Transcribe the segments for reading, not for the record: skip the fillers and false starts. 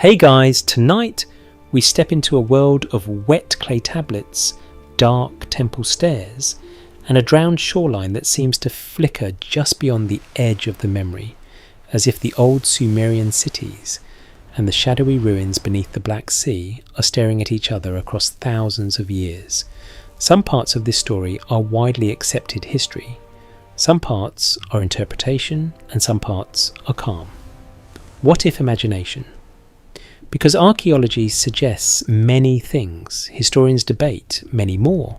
Hey guys, tonight we step into a world of wet clay tablets, dark temple stairs, and a drowned shoreline that seems to flicker just beyond the edge of the memory, as if the old Sumerian cities and the shadowy ruins beneath the Black Sea are staring at each other across thousands of years. Some parts of this story are widely accepted history, some parts are interpretation, and some parts are calm. What if imagination? Because archaeology suggests many things, historians debate many more,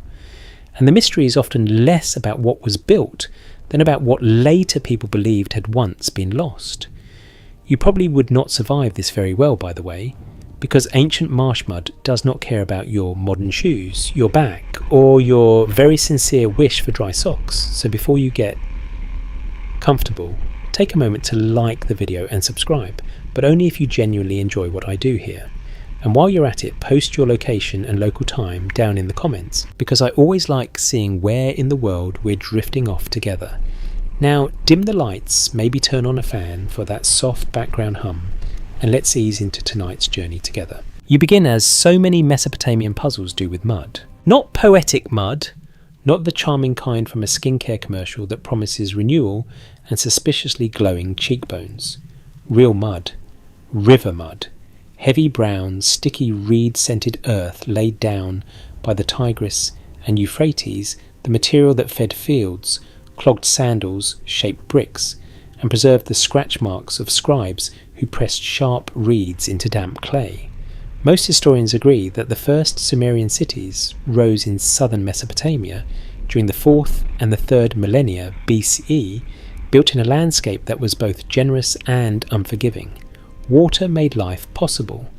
and the mystery is often less about what was built than about what later people believed had once been lost. You probably would not survive this very well, by the way, because ancient marsh mud does not care about your modern shoes, your back, or your very sincere wish for dry socks. So before you get comfortable, take a moment to like the video and subscribe, but only if you genuinely enjoy what I do here. And while you're at it, post your location and local time down in the comments, because I always like seeing where in the world we're drifting off together. Now, dim the lights, maybe turn on a fan for that soft background hum, and let's ease into tonight's journey together. You begin as so many Mesopotamian puzzles do with mud. Not poetic mud, not the charming kind from a skincare commercial that promises renewal and suspiciously glowing cheekbones. Real mud. River mud. Heavy brown, sticky reed-scented earth laid down by the Tigris and Euphrates, the material that fed fields, clogged sandals, shaped bricks, and preserved the scratch marks of scribes who pressed sharp reeds into damp clay. Most historians agree that the first Sumerian cities rose in southern Mesopotamia during the 4th and the 3rd millennia BCE, built in a landscape that was both generous and unforgiving. Water made life possible.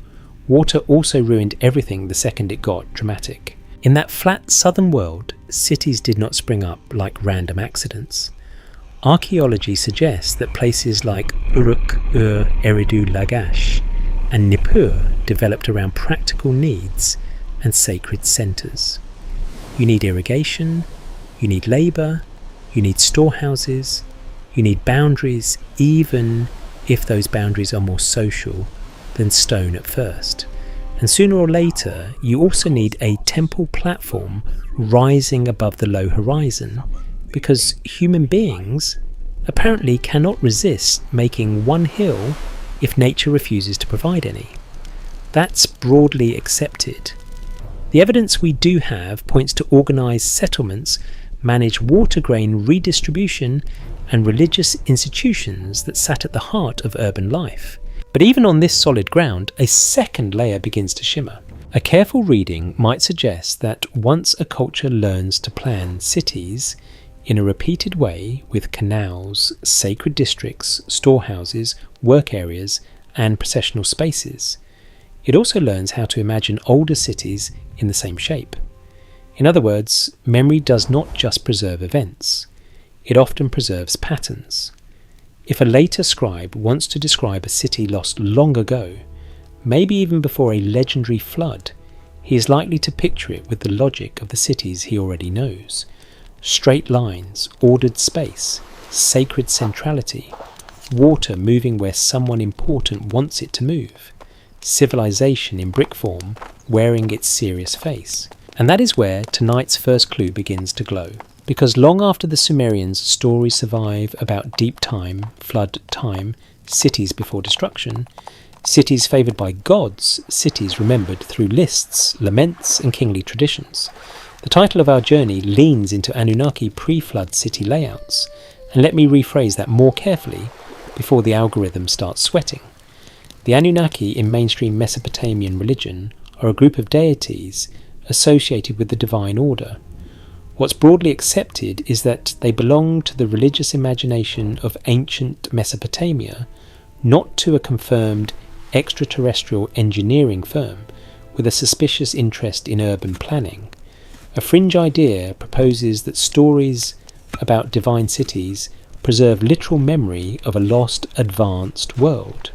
Water also ruined everything the second it got dramatic. In that flat southern world, cities did not spring up like random accidents. Archaeology suggests that places like Uruk-Eridu Lagash and Nippur developed around practical needs and sacred centres. You need irrigation, you need labour, you need storehouses, you need boundaries, even if those boundaries are more social than stone at first. And sooner or later, you also need a temple platform rising above the low horizon, because human beings apparently cannot resist making one hill if nature refuses to provide any. That's broadly accepted. The evidence we do have points to organised settlements, managed water grain redistribution, and religious institutions that sat at the heart of urban life. But even on this solid ground, a second layer begins to shimmer. A careful reading might suggest that once a culture learns to plan cities in a repeated way with canals, sacred districts, storehouses, work areas, and processional spaces, it also learns how to imagine older cities in the same shape. In other words, memory does not just preserve events, it often preserves patterns. If a later scribe wants to describe a city lost long ago, maybe even before a legendary flood, he is likely to picture it with the logic of the cities he already knows. Straight lines, ordered space, sacred centrality, water moving where someone important wants it to move, civilization in brick form wearing its serious face. And that is where tonight's first clue begins to glow. Because long after the Sumerians' stories survive about deep time, flood time, cities before destruction, cities favoured by gods, cities remembered through lists, laments and kingly traditions. The title of our journey leans into Anunnaki pre-flood city layouts, and let me rephrase that more carefully before the algorithm starts sweating. The Anunnaki in mainstream Mesopotamian religion are a group of deities associated with the divine order. What's broadly accepted is that they belong to the religious imagination of ancient Mesopotamia, not to a confirmed extraterrestrial engineering firm with a suspicious interest in urban planning. A fringe idea proposes that stories about divine cities preserve literal memory of a lost, advanced world.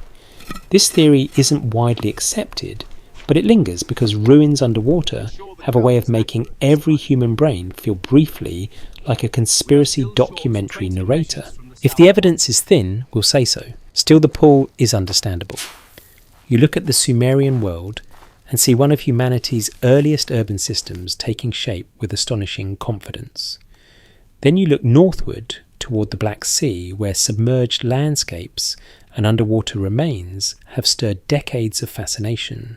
This theory isn't widely accepted, but it lingers because ruins underwater have a way of making every human brain feel briefly like a conspiracy documentary narrator. If the evidence is thin, we'll say so. Still, the pull is understandable. You look at the Sumerian world and see one of humanity's earliest urban systems taking shape with astonishing confidence. Then you look northward toward the Black Sea, where submerged landscapes and underwater remains have stirred decades of fascination.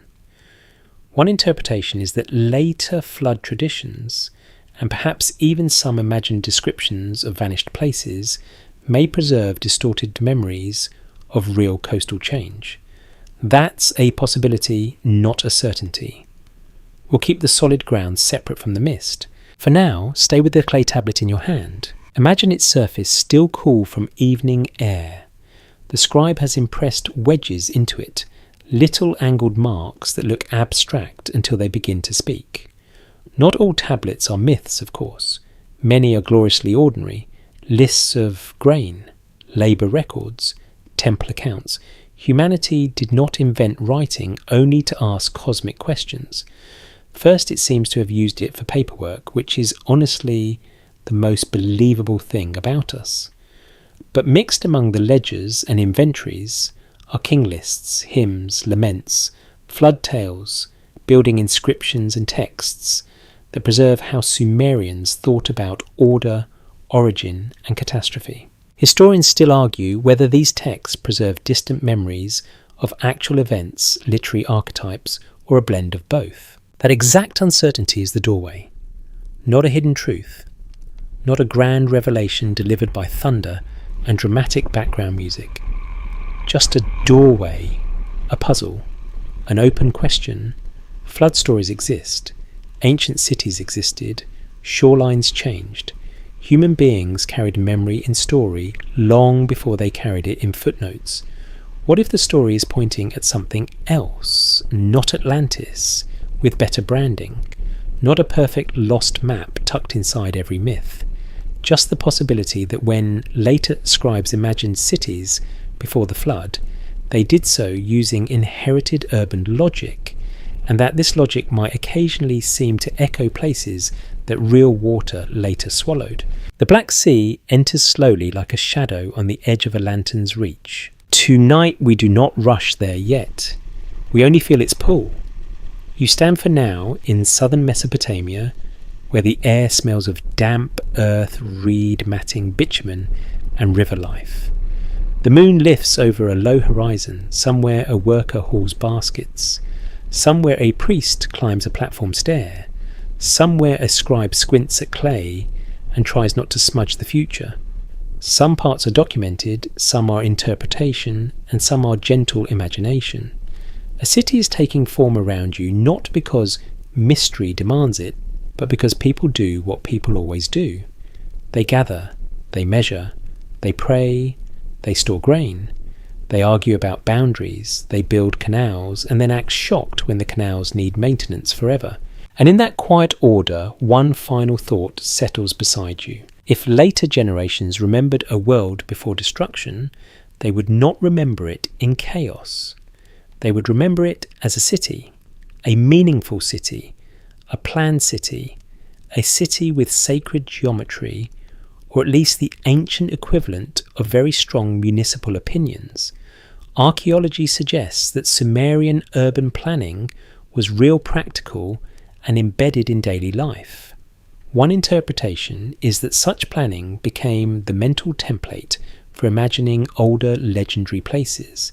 One interpretation is that later flood traditions, and perhaps even some imagined descriptions of vanished places, may preserve distorted memories of real coastal change. That's a possibility, not a certainty. We'll keep the solid ground separate from the mist. For now, stay with the clay tablet in your hand. Imagine its surface still cool from evening air. The scribe has impressed wedges into it, little angled marks that look abstract until they begin to speak. Not all tablets are myths, of course. Many are gloriously ordinary, lists of grain, labour records, temple accounts. Humanity did not invent writing only to ask cosmic questions. First, it seems to have used it for paperwork, which is honestly the most believable thing about us. But mixed among the ledgers and inventories are king lists, hymns, laments, flood tales, building inscriptions and texts that preserve how Sumerians thought about order, origin, and catastrophe. Historians still argue whether these texts preserve distant memories of actual events, literary archetypes, or a blend of both. That exact uncertainty is the doorway. Not a hidden truth. Not a grand revelation delivered by thunder and dramatic background music. Just a doorway, a puzzle, an open question. Flood stories exist. Ancient cities existed. Shorelines changed. Human beings carried memory in story long before they carried it in footnotes. What if the story is pointing at something else, not Atlantis, with better branding, not a perfect lost map tucked inside every myth? Just the possibility that when later scribes imagined cities before the flood, they did so using inherited urban logic, and that this logic might occasionally seem to echo places that real water later swallowed. The Black Sea enters slowly like a shadow on the edge of a lantern's reach. Tonight we do not rush there yet. We only feel its pull. You stand for now in southern Mesopotamia, where the air smells of damp earth, reed, matting, bitumen, and river life. The moon lifts over a low horizon, somewhere a worker hauls baskets, somewhere a priest climbs a platform stair, somewhere a scribe squints at clay and tries not to smudge the future. Some parts are documented, some are interpretation, and some are gentle imagination. A city is taking form around you not because mystery demands it, but because people do what people always do. They gather, they measure, they pray, they store grain, they argue about boundaries, they build canals, and then act shocked when the canals need maintenance forever. And in that quiet order, one final thought settles beside you. If later generations remembered a world before destruction, they would not remember it in chaos. They would remember it as a city, a meaningful city, a planned city, a city with sacred geometry, or at least the ancient equivalent of very strong municipal opinions. Archaeology suggests that Sumerian urban planning was real practical and embedded in daily life. One interpretation is that such planning became the mental template for imagining older legendary places,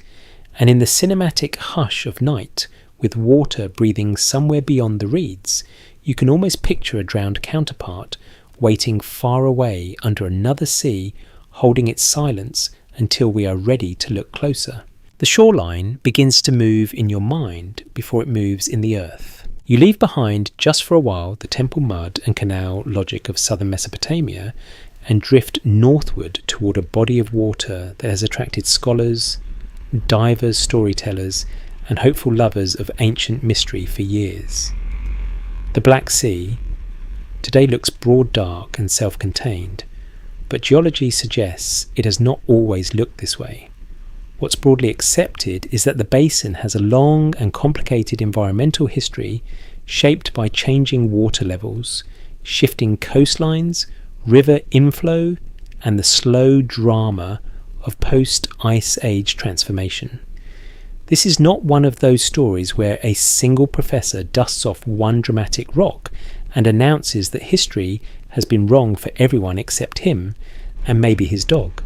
and in the cinematic hush of night, with water breathing somewhere beyond the reeds, you can almost picture a drowned counterpart waiting far away under another sea, holding its silence until we are ready to look closer. The shoreline begins to move in your mind before it moves in the earth. You leave behind, just for a while, the temple mud and canal logic of southern Mesopotamia and drift northward toward a body of water that has attracted scholars, divers, storytellers, and hopeful lovers of ancient mystery for years. The Black Sea today looks broad, dark, and self-contained, but geology suggests it has not always looked this way. What's broadly accepted is that the basin has a long and complicated environmental history shaped by changing water levels, shifting coastlines, river inflow, and the slow drama of post-Ice Age transformation. This is not one of those stories where a single professor dusts off one dramatic rock and announces that history has been wrong for everyone except him and maybe his dog.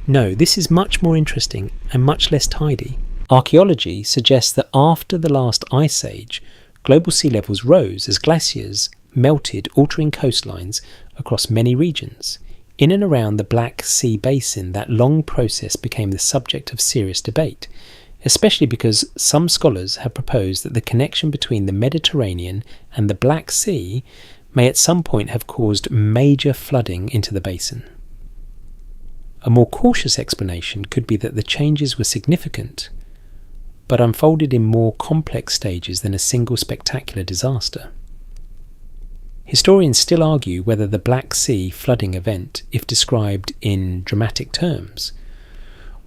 No, this is much more interesting and much less tidy. Archaeology suggests that after the last ice age, global sea levels rose as glaciers melted, altering coastlines across many regions. In and around the Black Sea basin, that long process became the subject of serious debate, especially because some scholars have proposed that the connection between the Mediterranean and the Black Sea may at some point have caused major flooding into the basin. A more cautious explanation could be that the changes were significant, but unfolded in more complex stages than a single spectacular disaster. Historians still argue whether the Black Sea flooding event, if described in dramatic terms,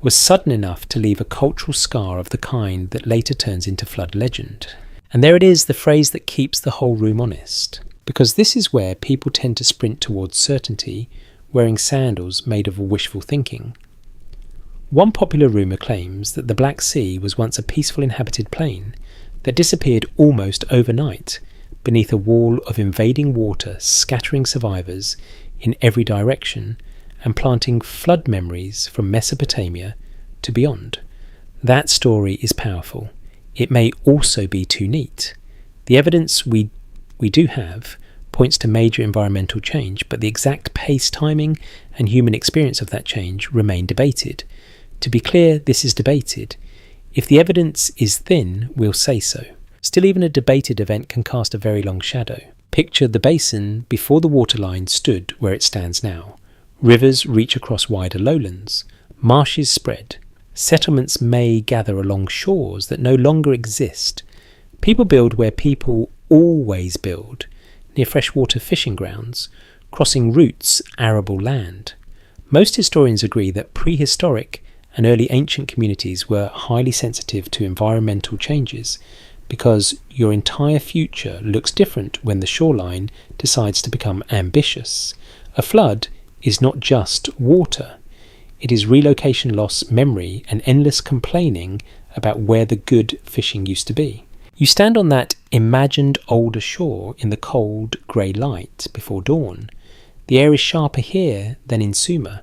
was sudden enough to leave a cultural scar of the kind that later turns into flood legend. And there it is, the phrase that keeps the whole room honest, because this is where people tend to sprint towards certainty, wearing sandals made of wishful thinking. One popular rumour claims that the Black Sea was once a peaceful inhabited plain that disappeared almost overnight beneath a wall of invading water, scattering survivors in every direction and planting flood memories from Mesopotamia to beyond. That story is powerful. It may also be too neat. The evidence we do have points to major environmental change, but the exact pace, timing and human experience of that change remain debated. To be clear, this is debated. If the evidence is thin, we'll say so. Still, even a debated event can cast a very long shadow. Picture the basin before the waterline stood where it stands now. Rivers reach across wider lowlands. Marshes spread. Settlements may gather along shores that no longer exist. People build where people always build, near freshwater fishing grounds, crossing routes, arable land. Most historians agree that prehistoric and early ancient communities were highly sensitive to environmental changes, because your entire future looks different when the shoreline decides to become ambitious. A flood is not just water. It is relocation loss, memory, and endless complaining about where the good fishing used to be. You stand on that imagined older shore in the cold, grey light before dawn. The air is sharper here than in Sumer.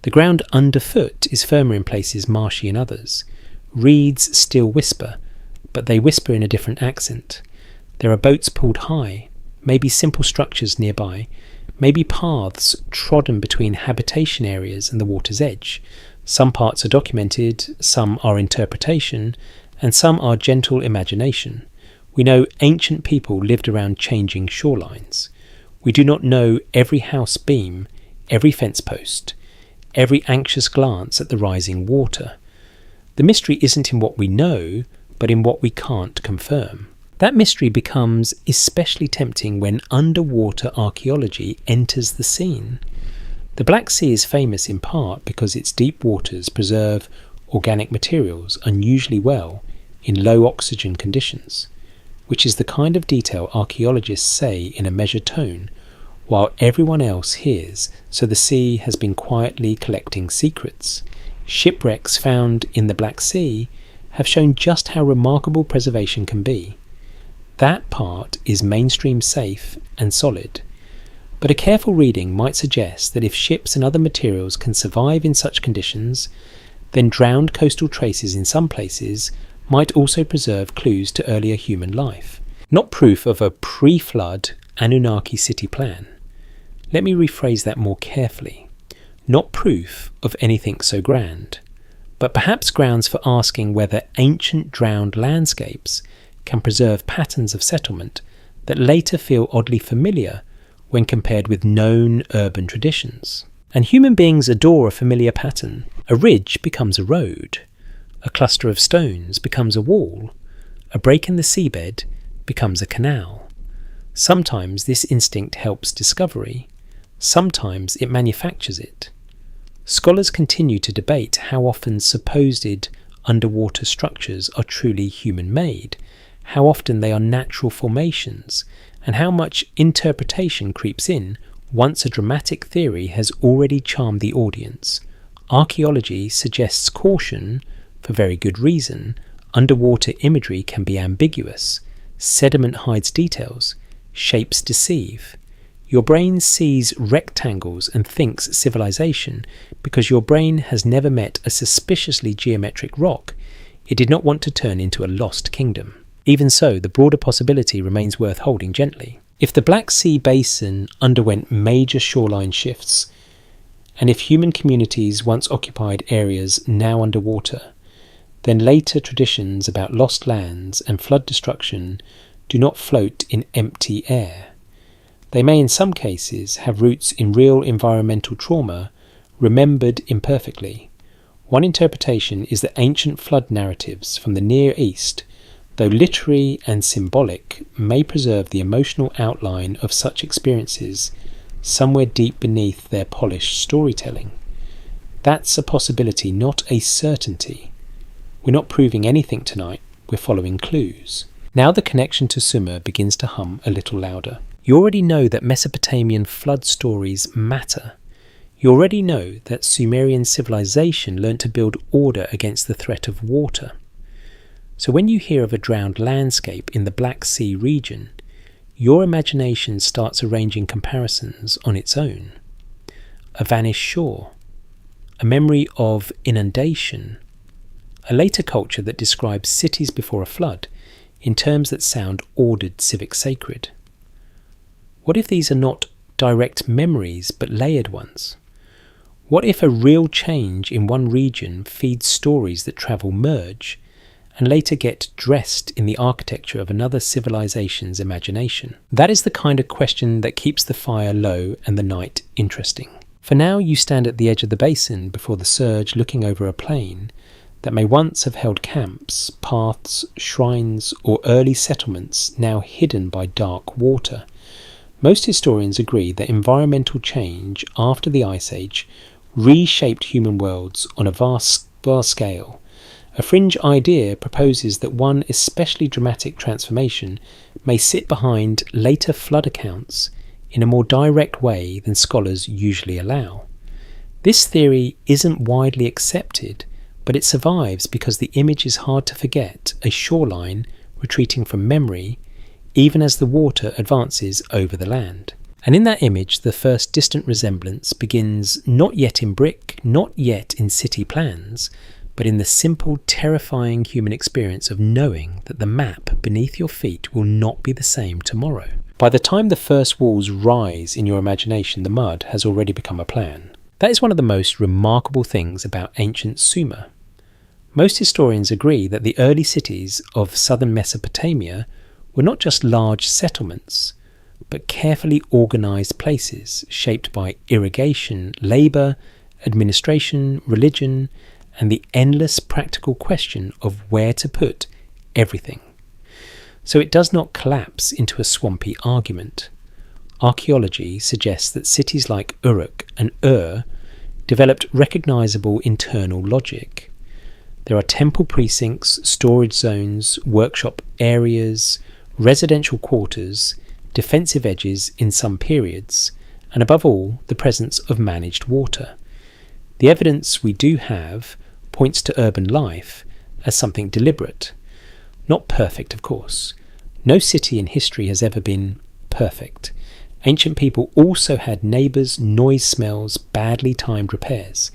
The ground underfoot is firmer in places, marshy in others. Reeds still whisper, but they whisper in a different accent. There are boats pulled high, maybe simple structures nearby, maybe paths trodden between habitation areas and the water's edge. Some parts are documented, some are interpretation, and some are gentle imagination. We know ancient people lived around changing shorelines. We do not know every house beam, every fence post, every anxious glance at the rising water. The mystery isn't in what we know, but in what we can't confirm. That mystery becomes especially tempting when underwater archaeology enters the scene. The Black Sea is famous in part because its deep waters preserve organic materials unusually well in low oxygen conditions, which is the kind of detail archaeologists say in a measured tone, while everyone else hears, so the sea has been quietly collecting secrets. Shipwrecks found in the Black Sea have shown just how remarkable preservation can be. That part is mainstream safe and solid. But a careful reading might suggest that if ships and other materials can survive in such conditions, then drowned coastal traces in some places might also preserve clues to earlier human life, not proof of a pre-flood Anunnaki city plan. Let me rephrase that more carefully. Not proof of anything so grand, but perhaps grounds for asking whether ancient drowned landscapes can preserve patterns of settlement that later feel oddly familiar when compared with known urban traditions. And human beings adore a familiar pattern. A ridge becomes a road. A cluster of stones becomes a wall. A break in the seabed becomes a canal. Sometimes this instinct helps discovery. Sometimes it manufactures it. Scholars continue to debate how often supposed underwater structures are truly human-made, how often they are natural formations, and how much interpretation creeps in once a dramatic theory has already charmed the audience. Archaeology suggests caution, for very good reason, underwater imagery can be ambiguous, sediment hides details, shapes deceive. Your brain sees rectangles and thinks civilization because your brain has never met a suspiciously geometric rock. It did not want to turn into a lost kingdom. Even so, the broader possibility remains worth holding gently. If the Black Sea basin underwent major shoreline shifts, and if human communities once occupied areas now underwater, then later traditions about lost lands and flood destruction do not float in empty air. They may in some cases have roots in real environmental trauma, remembered imperfectly. One interpretation is that ancient flood narratives from the Near East, though literary and symbolic, may preserve the emotional outline of such experiences somewhere deep beneath their polished storytelling. That's a possibility, not a certainty. We're not proving anything tonight, we're following clues. Now the connection to Sumer begins to hum a little louder. You already know that Mesopotamian flood stories matter. You already know that Sumerian civilization learnt to build order against the threat of water. So when you hear of a drowned landscape in the Black Sea region, your imagination starts arranging comparisons on its own. A vanished shore, a memory of inundation, a later culture that describes cities before a flood in terms that sound ordered, civic, sacred. What if these are not direct memories but layered ones? What if a real change in one region feeds stories that travel merge and later get dressed in the architecture of another civilization's imagination? That is the kind of question that keeps the fire low and the night interesting. For now you stand at the edge of the basin before the surge, looking over a plain that may once have held camps, paths, shrines, or early settlements now hidden by dark water. Most historians agree that environmental change after the Ice Age reshaped human worlds on a vast scale. A fringe idea proposes that one especially dramatic transformation may sit behind later flood accounts in a more direct way than scholars usually allow. This theory isn't widely accepted, but it survives because the image is hard to forget, a shoreline retreating from memory even as the water advances over the land. And in that image, the first distant resemblance begins not yet in brick, not yet in city plans, but in the simple, terrifying human experience of knowing that the map beneath your feet will not be the same tomorrow. By the time the first walls rise in your imagination, the mud has already become a plan. That is one of the most remarkable things about ancient Sumer. Most historians agree that the early cities of southern Mesopotamia were not just large settlements, but carefully organised places shaped by irrigation, labour, administration, religion, and the endless practical question of where to put everything. So it does not collapse into a swampy argument. Archaeology suggests that cities like Uruk and developed recognisable internal logic. There are temple precincts, storage zones, workshop areas, residential quarters, defensive edges in some periods, and above all, the presence of managed water. The evidence we do have points to urban life as something deliberate. Not perfect, of course. No city in history has ever been perfect. Ancient people also had neighbours, noise smells, badly timed repairs,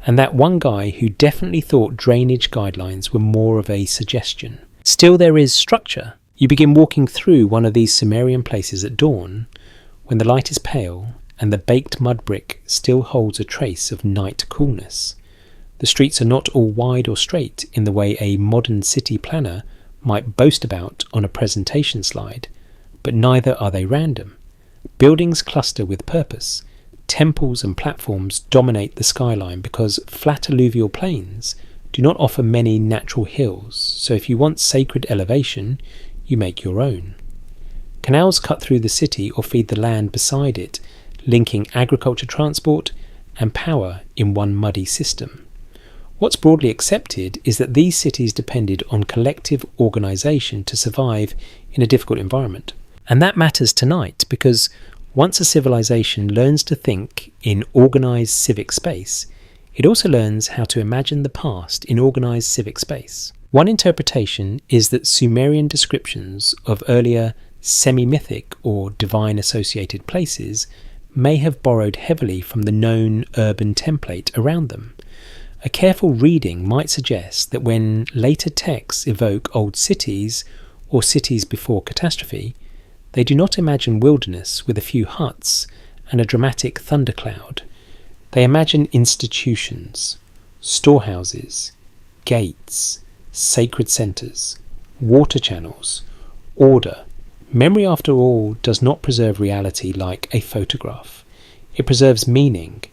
and that one guy who definitely thought drainage guidelines were more of a suggestion. Still, there is structure. You begin walking through one of these Sumerian places at dawn, when the light is pale and the baked mud brick still holds a trace of night coolness. The streets are not all wide or straight in the way a modern city planner might boast about on a presentation slide, but neither are they random. Buildings cluster with purpose. Temples and platforms dominate the skyline because flat alluvial plains do not offer many natural hills, so if you want sacred elevation, you make your own. Canals cut through the city or feed the land beside it, linking agriculture, transport, and power in one muddy system. What's broadly accepted is that these cities depended on collective organisation to survive in a difficult environment. And that matters tonight because once a civilization learns to think in organised civic space, it also learns how to imagine the past in organised civic space. One interpretation is that Sumerian descriptions of earlier semi-mythic or divine-associated places may have borrowed heavily from the known urban template around them. A careful reading might suggest that when later texts evoke old cities or cities before catastrophe, they do not imagine wilderness with a few huts and a dramatic thundercloud. They imagine institutions, storehouses, gates, sacred centres, water channels, order. Memory, after all, does not preserve reality like a photograph. It preserves meaning,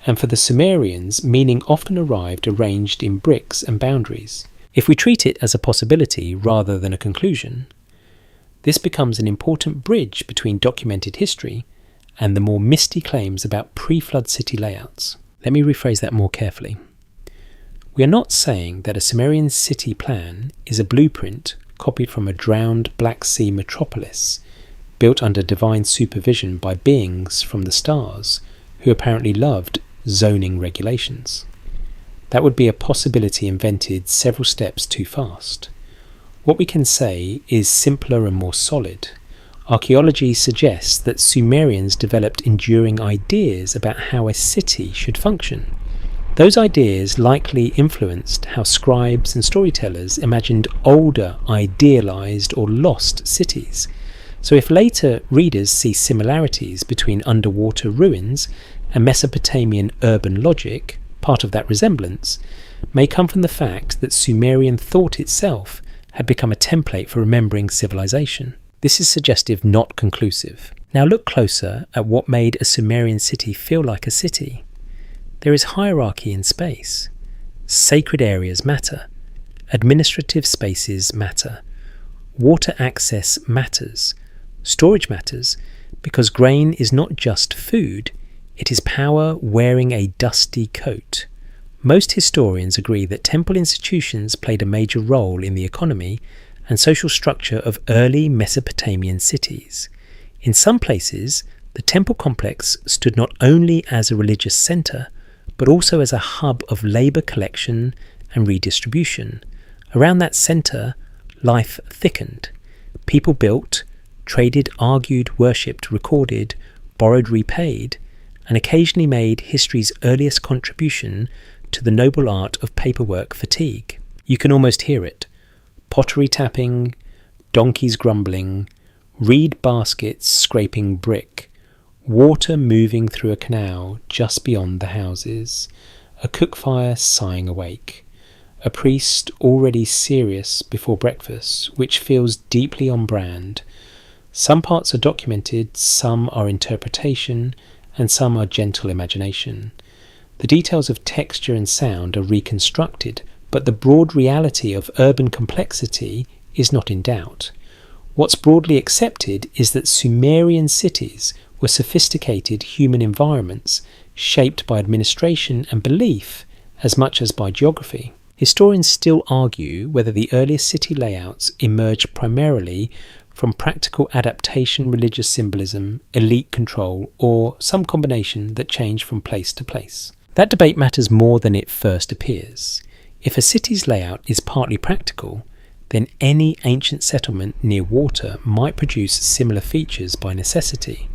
and for the Sumerians, meaning often arrived arranged in bricks and boundaries. If we treat it as a possibility rather than a conclusion, this becomes an important bridge between documented history and the more misty claims about pre-flood city layouts. Let me rephrase that more carefully. We are not saying that a Sumerian city plan is a blueprint copied from a drowned Black Sea metropolis, built under divine supervision by beings from the stars who apparently loved zoning regulations. That would be a possibility invented several steps too fast. What we can say is simpler and more solid. Archaeology suggests that Sumerians developed enduring ideas about how a city should function. Those ideas likely influenced how scribes and storytellers imagined older, idealized or lost cities. So if later readers see similarities between underwater ruins and Mesopotamian urban logic, part of that resemblance may come from the fact that Sumerian thought itself had become a template for remembering civilization. This is suggestive, not conclusive. Now look closer at what made a Sumerian city feel like a city. There is hierarchy in space. Sacred areas matter. Administrative spaces matter. Water access matters. Storage matters because grain is not just food, it is power wearing a dusty coat. Most historians agree that temple institutions played a major role in the economy and social structure of early Mesopotamian cities. In some places, the temple complex stood not only as a religious centre, but also as a hub of labour collection and redistribution. Around that centre, life thickened. People built, traded, argued, worshipped, recorded, borrowed, repaid, and occasionally made history's earliest contribution to the noble art of paperwork fatigue. You can almost hear it. Pottery tapping, donkeys grumbling, reed baskets scraping brick, water moving through a canal just beyond the houses, a cook fire sighing awake, a priest already serious before breakfast, which feels deeply on brand. Some parts are documented, some are interpretation, and some are gentle imagination. The details of texture and sound are reconstructed, but the broad reality of urban complexity is not in doubt. What's broadly accepted is that Sumerian cities were sophisticated human environments shaped by administration and belief as much as by geography. Historians still argue whether the earliest city layouts emerged primarily from practical adaptation, religious symbolism, elite control, or some combination that changed from place to place. That debate matters more than it first appears. If a city's layout is partly practical, then any ancient settlement near water might produce similar features by necessity.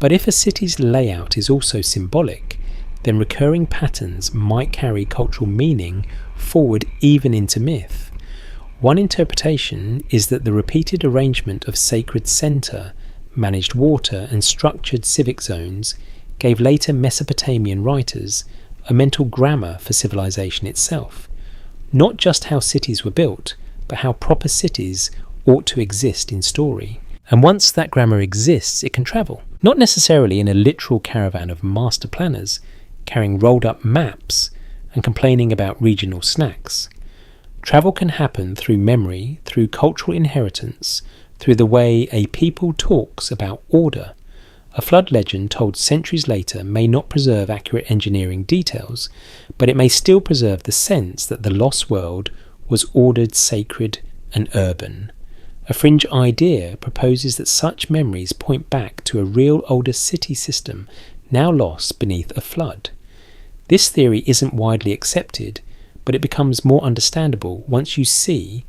But if a city's layout is also symbolic, then recurring patterns might carry cultural meaning forward even into myth. One interpretation is that the repeated arrangement of sacred centre, managed water and structured civic zones gave later Mesopotamian writers a mental grammar for civilization itself, not just how cities were built, but how proper cities ought to exist in story. And once that grammar exists, it can travel, not necessarily in a literal caravan of master planners carrying rolled up maps and complaining about regional snacks. Travel can happen through memory, through cultural inheritance, through the way a people talks about order. A flood legend told centuries later may not preserve accurate engineering details, but it may still preserve the sense that the lost world was ordered, sacred, and urban. A fringe idea proposes that such memories point back to a real older city system now lost beneath a flood. This theory isn't widely accepted, but it becomes more understandable once you see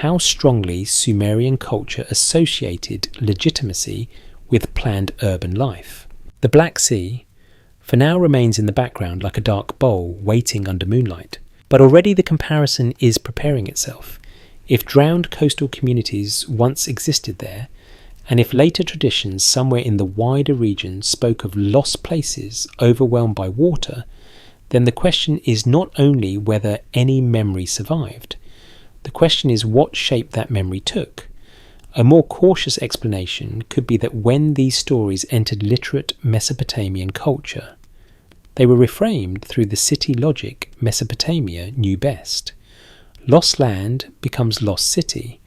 how strongly Sumerian culture associated legitimacy with planned urban life. The Black Sea, for now, remains in the background like a dark bowl waiting under moonlight, but already the comparison is preparing itself. If drowned coastal communities once existed there, and if later traditions somewhere in the wider region spoke of lost places overwhelmed by water, then the question is not only whether any memory survived. The question is what shape that memory took. A more cautious explanation could be that when these stories entered literate Mesopotamian culture, they were reframed through the city logic Mesopotamia knew best. Lost land becomes lost city.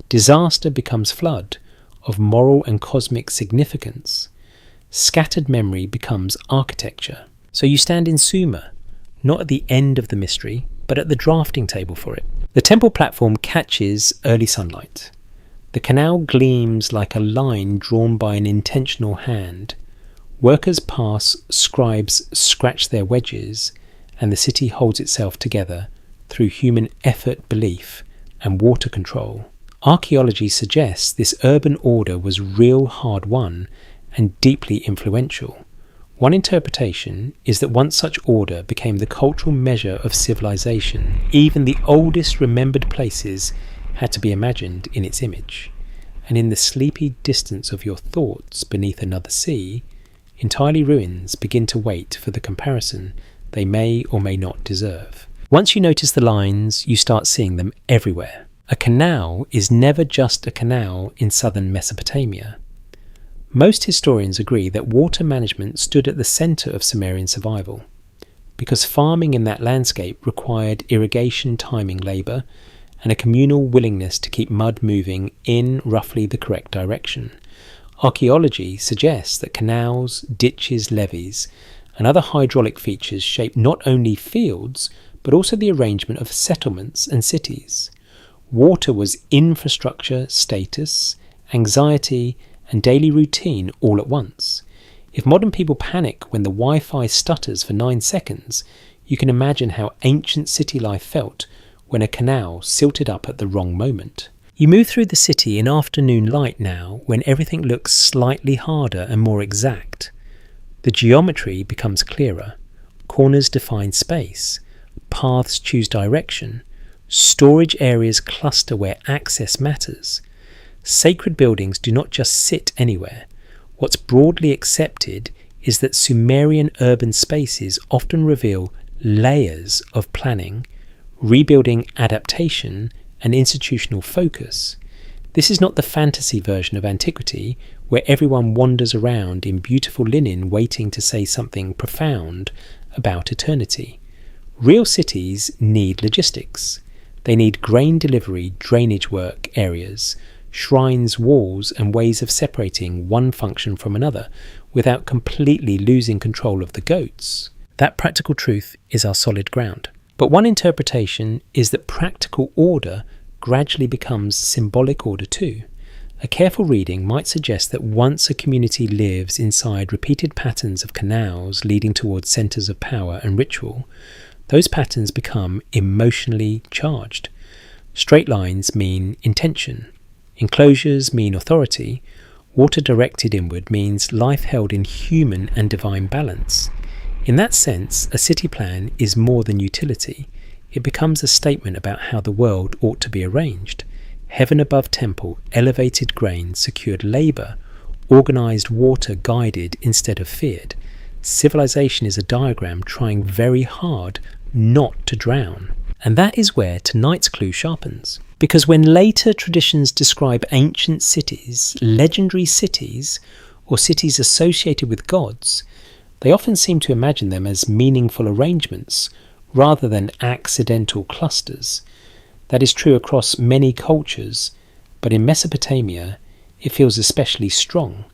Disaster becomes flood of moral and cosmic significance. Scattered memory becomes architecture. So you stand in Sumer, not at the end of the mystery, but at the drafting table for it. The temple platform catches early sunlight. The canal gleams like a line drawn by an intentional hand. Workers pass, scribes scratch their wedges, and the city holds itself together through human effort, belief, and water control. Archaeology suggests this urban order was real hard-won and deeply influential. One interpretation is that once such order became the cultural measure of civilization, even the oldest remembered places had to be imagined in its image. And in the sleepy distance of your thoughts beneath another sea, entirely ruins begin to wait for the comparison they may or may not deserve. Once you notice the lines, you start seeing them everywhere. A canal is never just a canal in southern Mesopotamia. Most historians agree that water management stood at the centre of Sumerian survival, because farming in that landscape required irrigation timing labour and a communal willingness to keep mud moving in roughly the correct direction. Archaeology suggests that canals, ditches, levees, and other hydraulic features shaped not only fields, but also the arrangement of settlements and cities. Water was infrastructure, status, anxiety, and daily routine all at once. If modern people panic when the Wi-Fi stutters for 9 seconds, you can imagine how ancient city life felt when a canal silted up at the wrong moment. You move through the city in afternoon light now, when everything looks slightly harder and more exact. The geometry becomes clearer. Corners define space. Paths choose direction. Storage areas cluster where access matters. Sacred buildings do not just sit anywhere. What's broadly accepted is that Sumerian urban spaces often reveal layers of planning, rebuilding adaptation, and institutional focus. This is not the fantasy version of antiquity, where everyone wanders around in beautiful linen waiting to say something profound about eternity. Real cities need logistics. They need grain delivery, drainage work areas, shrines, walls, and ways of separating one function from another without completely losing control of the goats. That practical truth is our solid ground. But one interpretation is that practical order gradually becomes symbolic order too. A careful reading might suggest that once a community lives inside repeated patterns of canals leading towards centres of power and ritual, those patterns become emotionally charged. Straight lines mean intention. Enclosures mean authority. Water directed inward means life held in human and divine balance. In that sense, a city plan is more than utility. It becomes a statement about how the world ought to be arranged. Heaven above temple, elevated grain, secured labour, organised water guided instead of feared. Civilization is a diagram trying very hard not to drown. And that is where tonight's clue sharpens. Because when later traditions describe ancient cities, legendary cities, or cities associated with gods, they often seem to imagine them as meaningful arrangements rather than accidental clusters. That is true across many cultures, but in Mesopotamia it feels especially strong.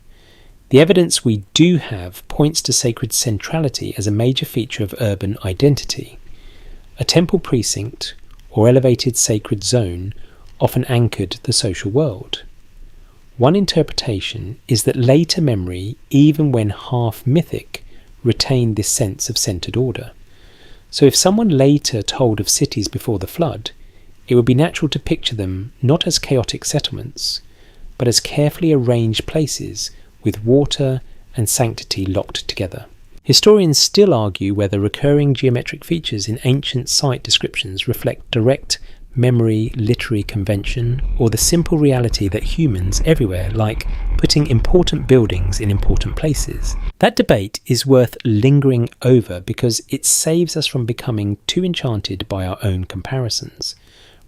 The evidence we do have points to sacred centrality as a major feature of urban identity. A temple precinct or elevated sacred zone often anchored the social world. One interpretation is that later memory, even when half mythic, retained this sense of centred order. So if someone later told of cities before the flood, it would be natural to picture them not as chaotic settlements, but as carefully arranged places with water and sanctity locked together. Historians still argue whether recurring geometric features in ancient site descriptions reflect direct memory literary convention or the simple reality that humans everywhere like putting important buildings in important places. That debate is worth lingering over because it saves us from becoming too enchanted by our own comparisons.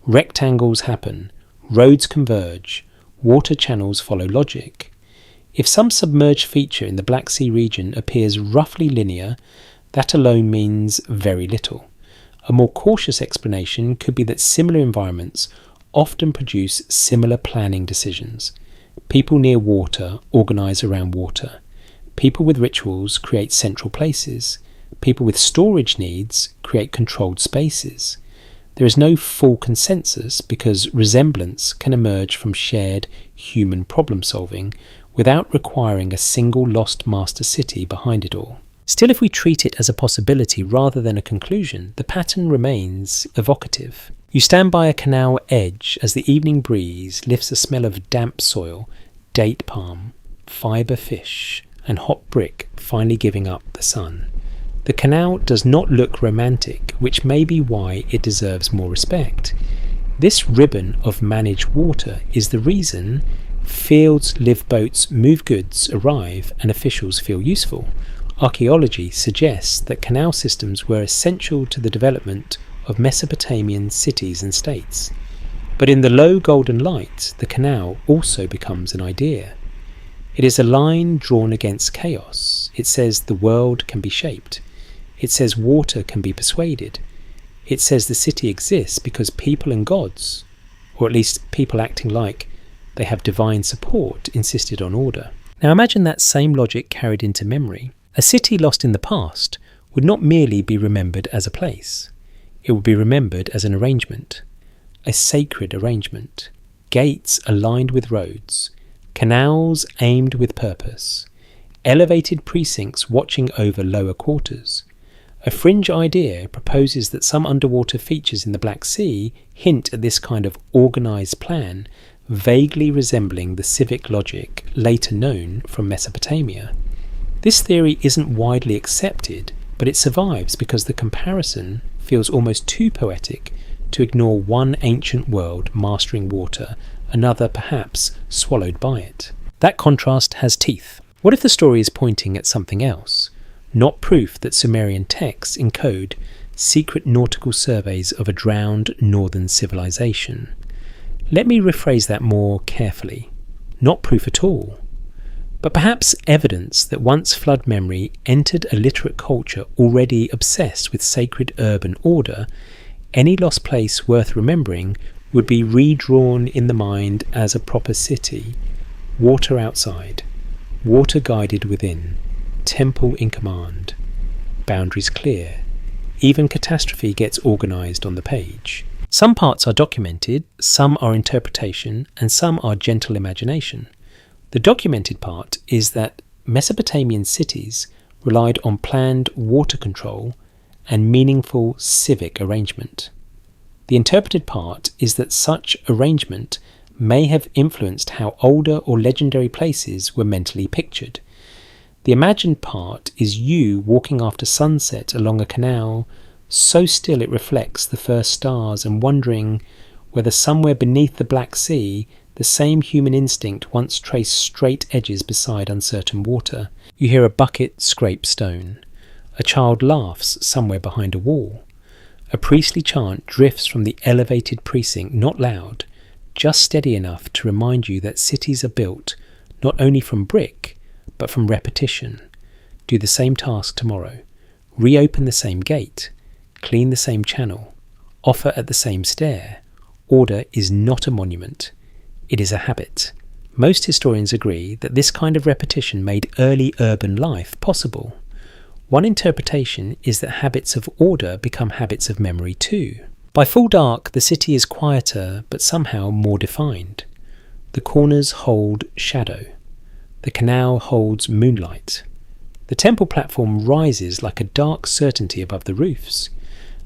Rectangles happen, roads converge, water channels follow logic. If some submerged feature in the Black Sea region appears roughly linear, that alone means very little. A more cautious explanation could be that similar environments often produce similar planning decisions. People near water organise around water. People with rituals create central places. People with storage needs create controlled spaces. There is no full consensus because resemblance can emerge from shared human problem solving without requiring a single lost master city behind it all. Still, if we treat it as a possibility rather than a conclusion, the pattern remains evocative. You stand by a canal edge as the evening breeze lifts a smell of damp soil, date palm, fibre fish, and hot brick finally giving up the sun. The canal does not look romantic, which may be why it deserves more respect. This ribbon of managed water is the reason fields, live boats, move goods, arrive, and officials feel useful. Archaeology suggests that canal systems were essential to the development of Mesopotamian cities and states. But in the low golden light, the canal also becomes an idea. It is a line drawn against chaos. It says the world can be shaped. It says water can be persuaded. It says the city exists because people and gods, or at least people acting like they have divine support, insisted on order. Now imagine that same logic carried into memory. A city lost in the past would not merely be remembered as a place. It would be remembered as an arrangement, a sacred arrangement. Gates aligned with roads, canals aimed with purpose, elevated precincts watching over lower quarters. A fringe idea proposes that some underwater features in the Black Sea hint at this kind of organised plan, vaguely resembling the civic logic later known from Mesopotamia. This theory isn't widely accepted, but it survives because the comparison feels almost too poetic to ignore one ancient world mastering water, another perhaps swallowed by it. That contrast has teeth. What if the story is pointing at something else? Not proof that Sumerian texts encode secret nautical surveys of a drowned northern civilization. Let me rephrase that more carefully. Not proof at all, but perhaps evidence that once flood memory entered a literate culture already obsessed with sacred urban order, any lost place worth remembering would be redrawn in the mind as a proper city, water outside, water guided within, temple in command, boundaries clear. Even catastrophe gets organised on the page. Some parts are documented, some are interpretation, and some are gentle imagination. The documented part is that Mesopotamian cities relied on planned water control and meaningful civic arrangement. The interpreted part is that such arrangement may have influenced how older or legendary places were mentally pictured. The imagined part is you walking after sunset along a canal so still it reflects the first stars and wondering whether somewhere beneath the Black Sea the same human instinct once traced straight edges beside uncertain water. You hear a bucket scrape stone. A child laughs somewhere behind a wall. A priestly chant drifts from the elevated precinct, not loud, just steady enough to remind you that cities are built not only from brick, but from repetition. Do the same task tomorrow. Reopen the same gate. Clean the same channel. Offer at the same stair. Order is not a monument. It is a habit. Most historians agree that this kind of repetition made early urban life possible. One interpretation is that habits of order become habits of memory too. By full dark, the city is quieter but somehow more defined. The corners hold shadow. The canal holds moonlight. The temple platform rises like a dark certainty above the roofs.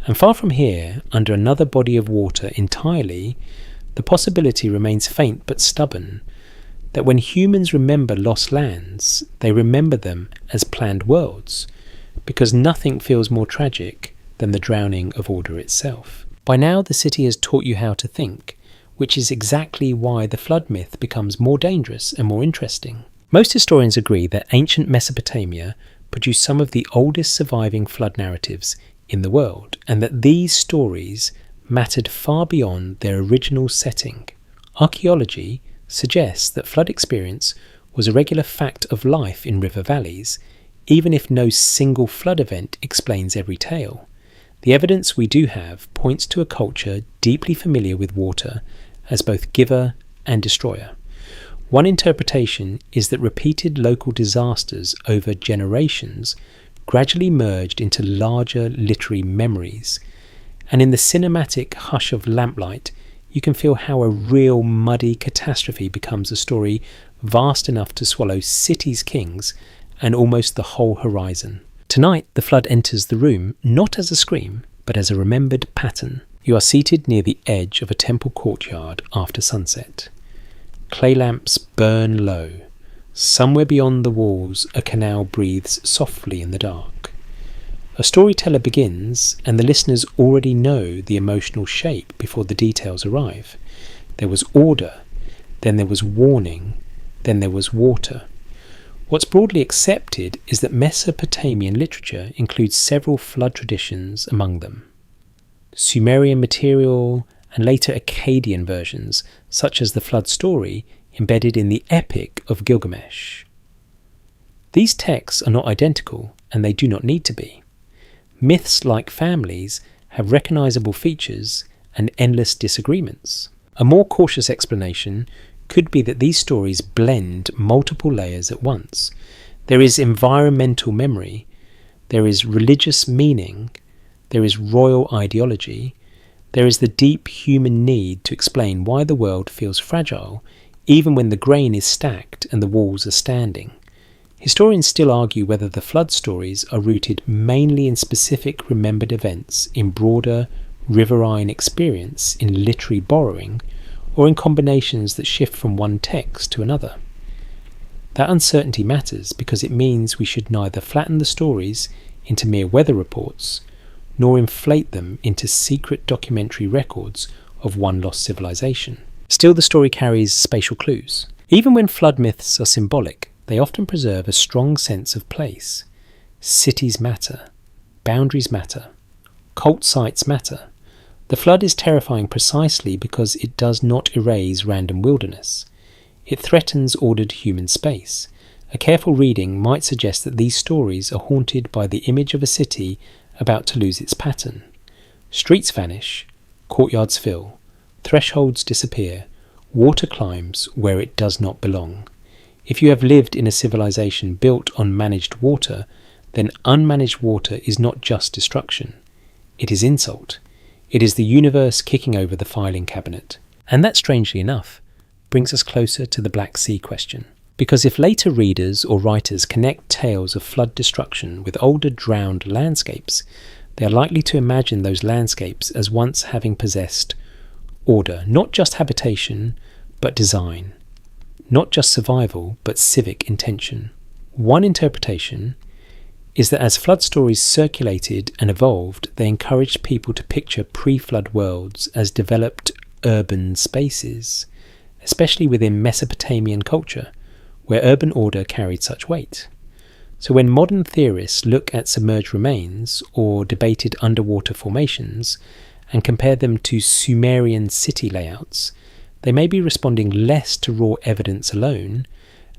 And far from here, under another body of water entirely, the possibility remains faint but stubborn that when humans remember lost lands, they remember them as planned worlds, because nothing feels more tragic than the drowning of order itself. By now, the city has taught you how to think, which is exactly why the flood myth becomes more dangerous and more interesting. Most historians agree that ancient Mesopotamia produced some of the oldest surviving flood narratives in the world, and that these stories mattered far beyond their original setting. Archaeology suggests that flood experience was a regular fact of life in river valleys, even if no single flood event explains every tale. The evidence we do have points to a culture deeply familiar with water as both giver and destroyer. One interpretation is that repeated local disasters over generations gradually merged into larger literary memories, and in the cinematic hush of lamplight, you can feel how a real muddy catastrophe becomes a story vast enough to swallow cities' kings and almost the whole horizon. Tonight, the flood enters the room not as a scream, but as a remembered pattern. You are seated near the edge of a temple courtyard after sunset. Clay lamps burn low. Somewhere beyond the walls, a canal breathes softly in the dark. A storyteller begins, and the listeners already know the emotional shape before the details arrive. There was order, then there was warning, then there was water. What's broadly accepted is that Mesopotamian literature includes several flood traditions among them. Sumerian material and later Akkadian versions, such as the flood story embedded in the Epic of Gilgamesh. These texts are not identical, and they do not need to be. Myths, like families, have recognizable features and endless disagreements. A more cautious explanation could be that these stories blend multiple layers at once. There is environmental memory, there is religious meaning, there is royal ideology, there is the deep human need to explain why the world feels fragile, even when the grain is stacked and the walls are standing. Historians still argue whether the flood stories are rooted mainly in specific remembered events, in broader riverine experience, in literary borrowing, or in combinations that shift from one text to another. That uncertainty matters because it means we should neither flatten the stories into mere weather reports, nor inflate them into secret documentary records of one lost civilization. Still, the story carries spatial clues. Even when flood myths are symbolic, they often preserve a strong sense of place. Cities matter. Boundaries matter. Cult sites matter. The flood is terrifying precisely because it does not erase random wilderness. It threatens ordered human space. A careful reading might suggest that these stories are haunted by the image of a city about to lose its pattern. Streets vanish, courtyards fill, thresholds disappear, water climbs where it does not belong. If you have lived in a civilization built on managed water, then unmanaged water is not just destruction. It is insult. It is the universe kicking over the filing cabinet. And that, strangely enough, brings us closer to the Black Sea question. Because if later readers or writers connect tales of flood destruction with older drowned landscapes, they are likely to imagine those landscapes as once having possessed order, not just habitation, but design, not just survival, but civic intention. One interpretation is that as flood stories circulated and evolved, they encouraged people to picture pre-flood worlds as developed urban spaces, especially within Mesopotamian culture, where urban order carried such weight. So when modern theorists look at submerged remains or debated underwater formations and compare them to Sumerian city layouts, they may be responding less to raw evidence alone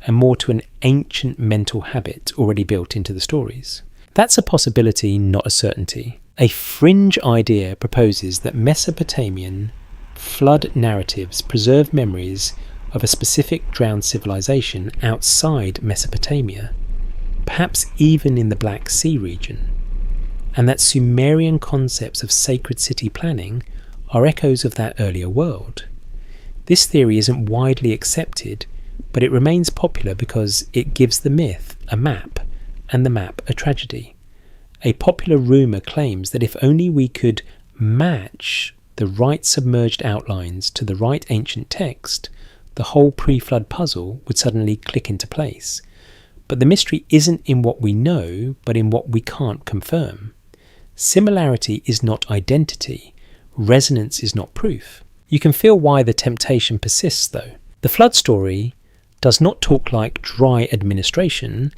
and more to an ancient mental habit already built into the stories. That's a possibility, not a certainty. A fringe idea proposes that Mesopotamian flood narratives preserve memories of a specific drowned civilization outside Mesopotamia, perhaps even in the Black Sea region, and that Sumerian concepts of sacred city planning are echoes of that earlier world. This theory isn't widely accepted, but it remains popular because it gives the myth a map and the map a tragedy. A popular rumour claims that if only we could match the right submerged outlines to the right ancient text, the whole pre-flood puzzle would suddenly click into place. But the mystery isn't in what we know, but in what we can't confirm. Similarity is not identity. Resonance is not proof. You can feel why the temptation persists, though. The flood story does not talk like dry administration.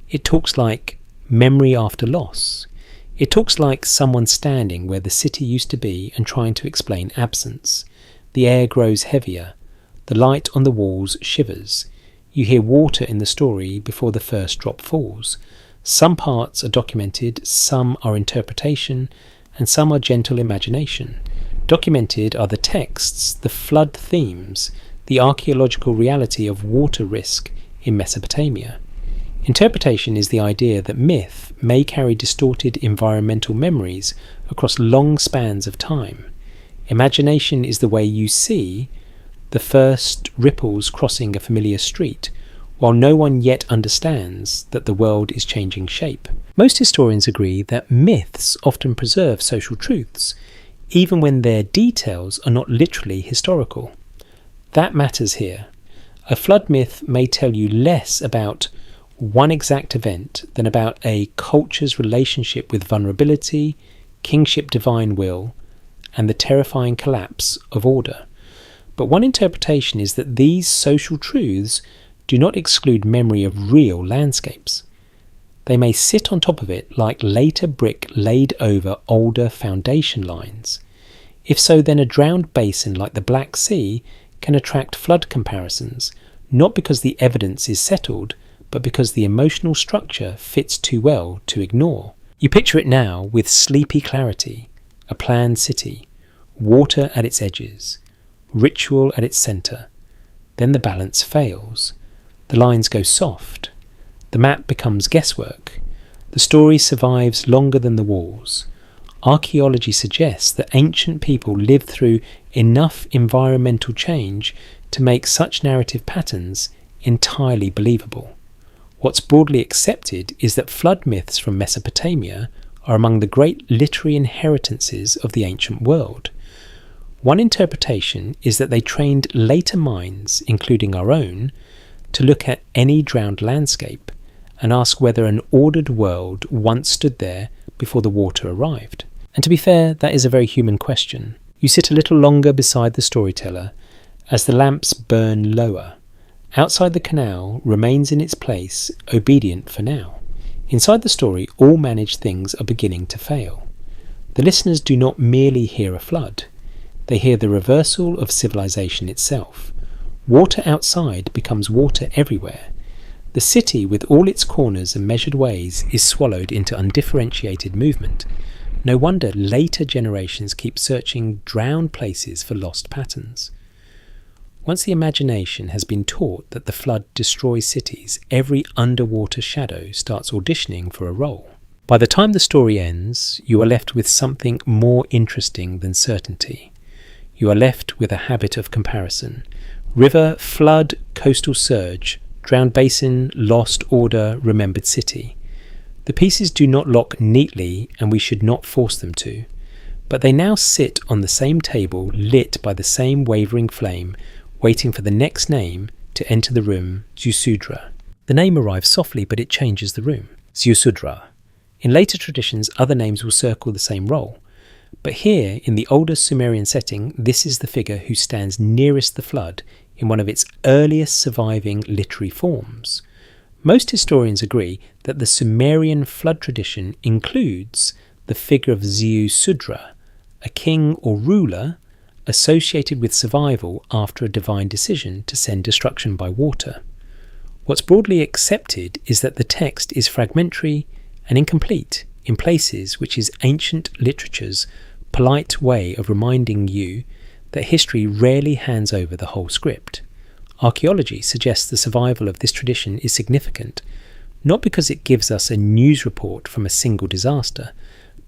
It talks like memory after loss. It talks like someone standing where the city used to be and trying to explain absence. The air grows heavier. The light on the walls shivers. You hear water in the story before the first drop falls. Some parts are documented, some are interpretation, and some are gentle imagination. Documented are the texts, the flood themes, the archaeological reality of water risk in Mesopotamia. Interpretation is the idea that myth may carry distorted environmental memories across long spans of time. Imagination is the way you see the first ripples crossing a familiar street, while no one yet understands that the world is changing shape. Most historians agree that myths often preserve social truths, even when their details are not literally historical. That matters here. A flood myth may tell you less about one exact event than about a culture's relationship with vulnerability, kingship divine will, and the terrifying collapse of order. But one interpretation is that these social truths do not exclude memory of real landscapes. They may sit on top of it like later brick laid over older foundation lines. If so, then a drowned basin like the Black Sea can attract flood comparisons, not because the evidence is settled, but because the emotional structure fits too well to ignore. You picture it now with sleepy clarity, a planned city, water at its edges, ritual at its centre. Then the balance fails. The lines go soft. The map becomes guesswork. The story survives longer than the walls. Archaeology suggests that ancient people lived through enough environmental change to make such narrative patterns entirely believable. What's broadly accepted is that flood myths from Mesopotamia are among the great literary inheritances of the ancient world. One interpretation is that they trained later minds, including our own, to look at any drowned landscape and ask whether an ordered world once stood there before the water arrived. And to be fair, that is a very human question. You sit a little longer beside the storyteller as the lamps burn lower. Outside the canal remains in its place, obedient for now. Inside the story, all managed things are beginning to fail. The listeners do not merely hear a flood. They hear the reversal of civilization itself. Water outside becomes water everywhere. The city, with all its corners and measured ways, is swallowed into undifferentiated movement. No wonder later generations keep searching drowned places for lost patterns. Once the imagination has been taught that the flood destroys cities, every underwater shadow starts auditioning for a role. By the time the story ends, you are left with something more interesting than certainty. You are left with a habit of comparison. River, flood, coastal surge, drowned basin, lost order, remembered city. The pieces do not lock neatly, and we should not force them to. But they now sit on the same table, lit by the same wavering flame, waiting for the next name to enter the room, Ziusudra. The name arrives softly, but it changes the room. Ziusudra. In later traditions, other names will circle the same role. But here, in the older Sumerian setting, this is the figure who stands nearest the flood in one of its earliest surviving literary forms. Most historians agree that the Sumerian flood tradition includes the figure of Ziusudra, a king or ruler associated with survival after a divine decision to send destruction by water. What's broadly accepted is that the text is fragmentary and incomplete in places, which is ancient literature's polite way of reminding you that history rarely hands over the whole script. Archaeology suggests the survival of this tradition is significant, not because it gives us a news report from a single disaster,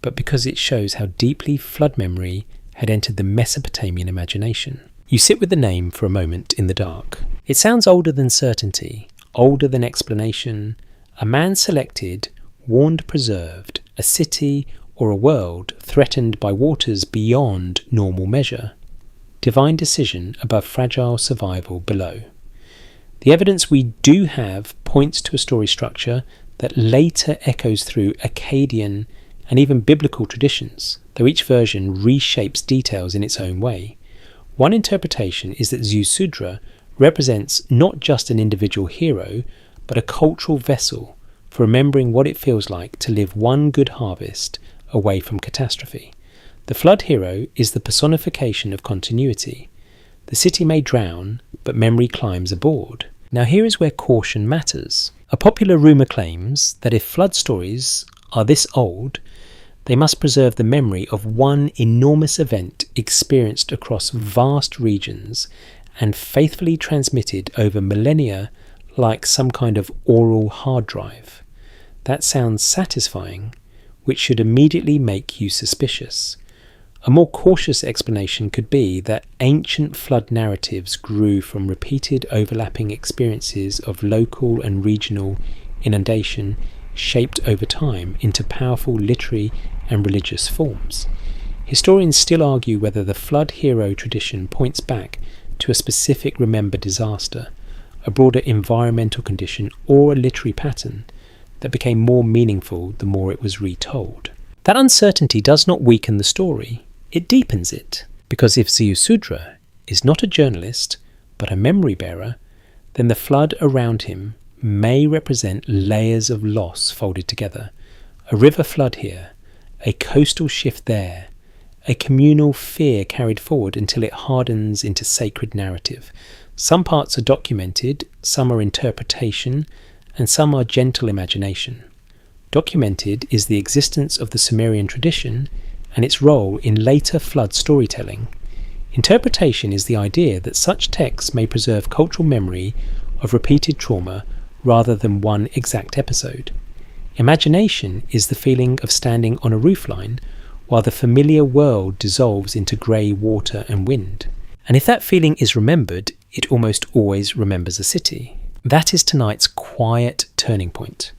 but because it shows how deeply flood memory had entered the Mesopotamian imagination. You sit with the name for a moment in the dark. It sounds older than certainty, older than explanation. A man selected, warned, preserved, a city, or a world threatened by waters beyond normal measure. Divine decision above fragile survival below. The evidence we do have points to a story structure that later echoes through Akkadian and even biblical traditions, though each version reshapes details in its own way. One interpretation is that Ziusudra represents not just an individual hero, but a cultural vessel for remembering what it feels like to live one good harvest away from catastrophe. The flood hero is the personification of continuity. The city may drown, but memory climbs aboard. Now here is where caution matters. A popular rumour claims that if flood stories are this old, they must preserve the memory of one enormous event experienced across vast regions and faithfully transmitted over millennia like some kind of oral hard drive. That sounds satisfying, which should immediately make you suspicious. A more cautious explanation could be that ancient flood narratives grew from repeated overlapping experiences of local and regional inundation shaped over time into powerful literary and religious forms. Historians still argue whether the flood hero tradition points back to a specific remembered disaster, a broader environmental condition, or a literary pattern that became more meaningful the more it was retold. That uncertainty does not weaken the story, it deepens it, because if Ziusudra is not a journalist but a memory bearer, then the flood around him may represent layers of loss folded together. A river flood here, a coastal shift there, a communal fear carried forward until it hardens into sacred narrative. Some parts are documented, some are interpretation, and some are gentle imagination. Documented is the existence of the Sumerian tradition and its role in later flood storytelling. Interpretation is the idea that such texts may preserve cultural memory of repeated trauma rather than one exact episode. Imagination is the feeling of standing on a roofline while the familiar world dissolves into grey water and wind. And if that feeling is remembered, it almost always remembers a city. That is tonight's quiet turning point.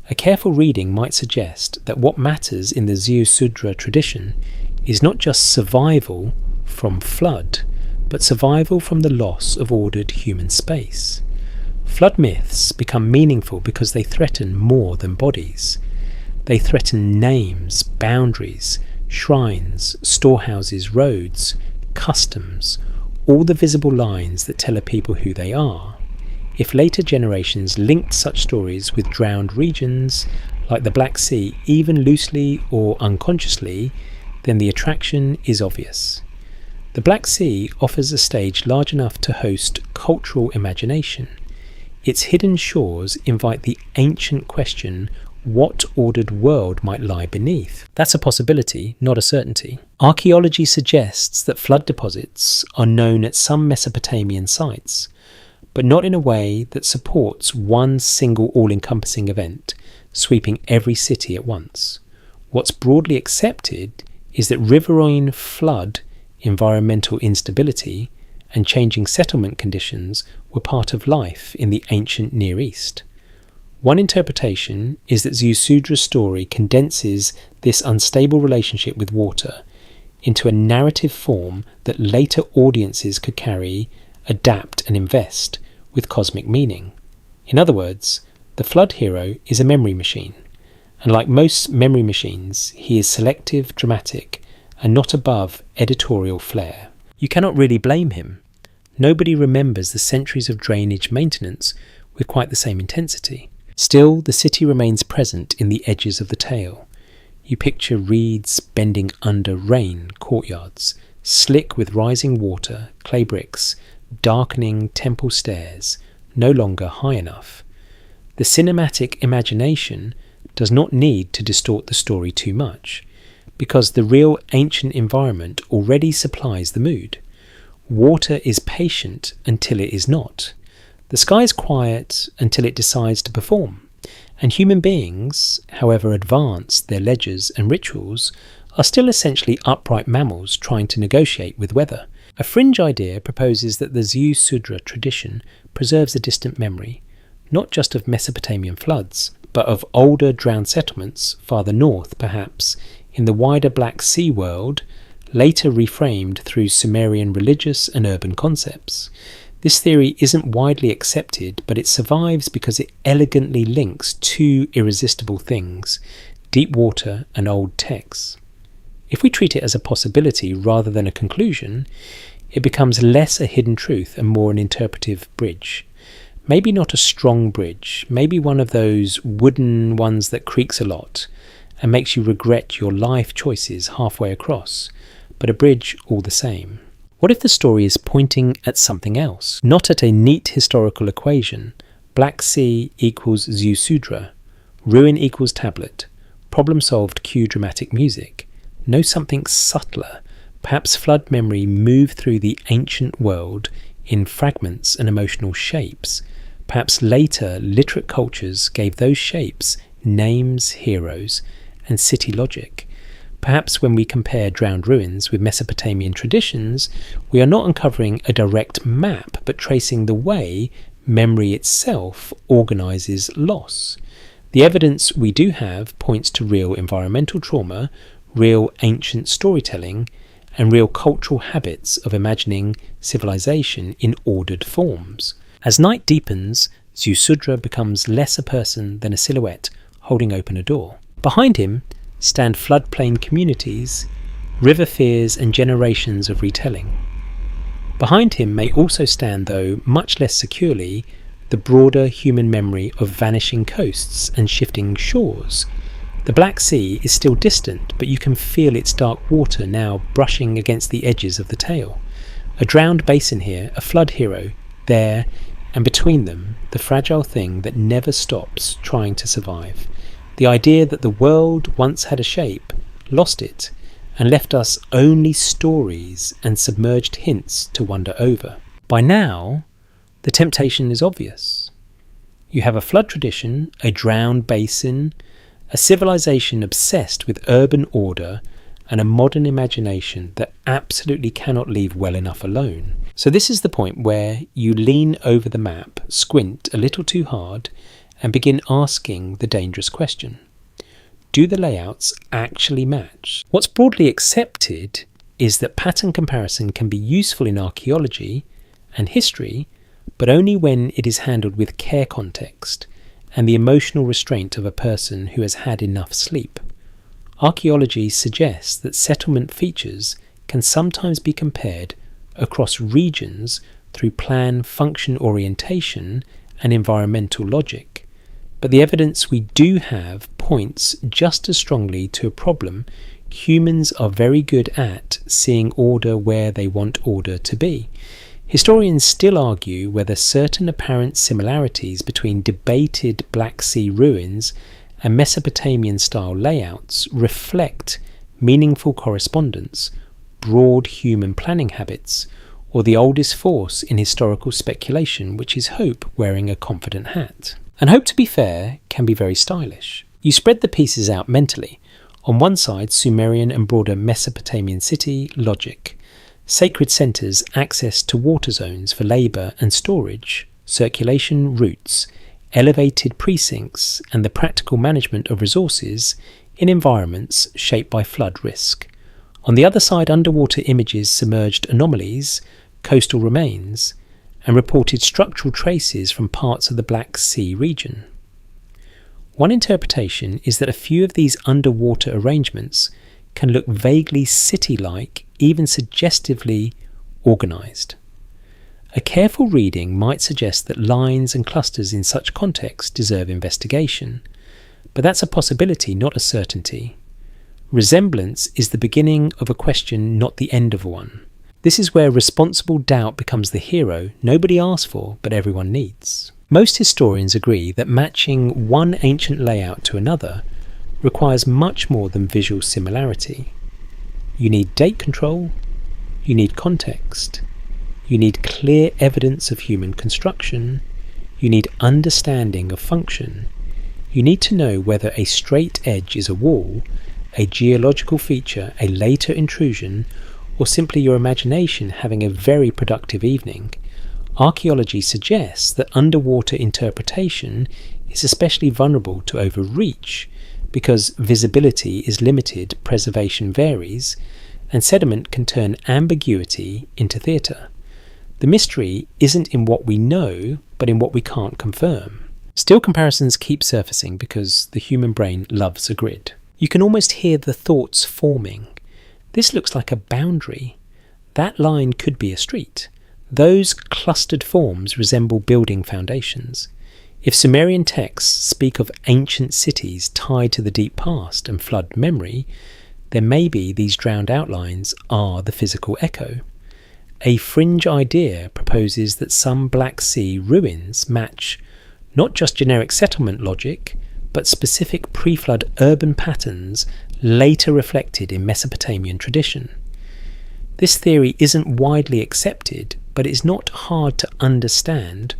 A careful reading might suggest that what matters in the Ziusudra tradition is not just survival from flood, but survival from the loss of ordered human space. Flood myths become meaningful because they threaten more than bodies. They threaten names, boundaries, shrines, storehouses, roads, customs, all the visible lines that tell a people who they are. If later generations linked such stories with drowned regions, like the Black Sea, even loosely or unconsciously, then the attraction is obvious. The Black Sea offers a stage large enough to host cultural imagination. Its hidden shores invite the ancient question, what ordered world might lie beneath? That's a possibility, not a certainty. Archaeology suggests that flood deposits are known at some Mesopotamian sites, but not in a way that supports one single all-encompassing event, sweeping every city at once. What's broadly accepted is that riverine flood, environmental instability, and changing settlement conditions were part of life in the ancient Near East. One interpretation is that Ziusudra's story condenses this unstable relationship with water into a narrative form that later audiences could carry, adapt, and invest with cosmic meaning. In other words, the flood hero is a memory machine, and like most memory machines, he is selective, dramatic, and not above editorial flair. You cannot really blame him. Nobody remembers the centuries of drainage maintenance with quite the same intensity. Still, the city remains present in the edges of the tale. You picture reeds bending under rain courtyards, slick with rising water, clay bricks, darkening temple stairs, no longer high enough. The cinematic imagination does not need to distort the story too much, because the real ancient environment already supplies the mood. Water is patient until it is not. The sky is quiet until it decides to perform. And human beings, however advanced their ledgers and rituals, are still essentially upright mammals trying to negotiate with weather. A fringe idea proposes that the Ziusudra tradition preserves a distant memory, not just of Mesopotamian floods, but of older drowned settlements, farther north perhaps, in the wider Black Sea world, later reframed through Sumerian religious and urban concepts. This theory isn't widely accepted, but it survives because it elegantly links two irresistible things: deep water and old texts. If we treat it as a possibility rather than a conclusion, it becomes less a hidden truth and more an interpretive bridge. Maybe not a strong bridge, maybe one of those wooden ones that creaks a lot and makes you regret your life choices halfway across, but a bridge all the same. What if the story is pointing at something else, not at a neat historical equation? Black Sea equals Ziusudra, ruin equals tablet, problem solved, cue dramatic music. No, something subtler, perhaps flood memory moved through the ancient world in fragments and emotional shapes. Perhaps later literate cultures gave those shapes names, heroes, and city logic. Perhaps when we compare drowned ruins with Mesopotamian traditions, we are not uncovering a direct map, but tracing the way memory itself organises loss. The evidence we do have points to real environmental trauma, real ancient storytelling, and real cultural habits of imagining civilization in ordered forms. As night deepens, Ziusudra becomes less a person than a silhouette holding open a door. Behind him stand floodplain communities, river fears and generations of retelling. Behind him may also stand, though much less securely, the broader human memory of vanishing coasts and shifting shores. The Black Sea is still distant, but you can feel its dark water now brushing against the edges of the tale. A drowned basin here, a flood hero there, and between them, the fragile thing that never stops trying to survive. The idea that the world once had a shape, lost it, and left us only stories and submerged hints to wonder over. By now, the temptation is obvious. You have a flood tradition, a drowned basin, a civilization obsessed with urban order, and a modern imagination that absolutely cannot leave well enough alone. So this is the point where you lean over the map, squint a little too hard, and begin asking the dangerous question: do the layouts actually match? What's broadly accepted is that pattern comparison can be useful in archaeology and history, but only when it is handled with care, context, and the emotional restraint of a person who has had enough sleep. Archaeology suggests that settlement features can sometimes be compared across regions through plan, function orientation, and environmental logic. But the evidence we do have points just as strongly to a problem humans are very good at: seeing order where they want order to be. Historians still argue whether certain apparent similarities between debated Black Sea ruins and Mesopotamian-style layouts reflect meaningful correspondence, broad human planning habits, or the oldest force in historical speculation, which is hope wearing a confident hat. And hope, to be fair, can be very stylish. You spread the pieces out mentally. On one side, Sumerian and broader Mesopotamian city logic, sacred centres, access to water zones for labour and storage, circulation routes, elevated precincts, and the practical management of resources in environments shaped by flood risk. On the other side, underwater images, submerged anomalies, coastal remains, and reported structural traces from parts of the Black Sea region. One interpretation is that a few of these underwater arrangements can look vaguely city-like, even suggestively organised. A careful reading might suggest that lines and clusters in such context deserve investigation, but that's a possibility, not a certainty. Resemblance is the beginning of a question, not the end of one. This is where responsible doubt becomes the hero nobody asked for, but everyone needs. Most historians agree that matching one ancient layout to another requires much more than visual similarity. You need date control, you need context, you need clear evidence of human construction, you need understanding of function, you need to know whether a straight edge is a wall, a geological feature, a later intrusion, or simply your imagination having a very productive evening. Archaeology suggests that underwater interpretation is especially vulnerable to overreach because visibility is limited, preservation varies, and sediment can turn ambiguity into theatre. The mystery isn't in what we know, but in what we can't confirm. Still, comparisons keep surfacing because the human brain loves a grid. You can almost hear the thoughts forming. This looks like a boundary. That line could be a street. Those clustered forms resemble building foundations. If Sumerian texts speak of ancient cities tied to the deep past and flood memory, then maybe these drowned outlines are the physical echo. A fringe idea proposes that some Black Sea ruins match not just generic settlement logic, but specific pre-flood urban patterns later reflected in Mesopotamian tradition. This theory isn't widely accepted, but it's not hard to understand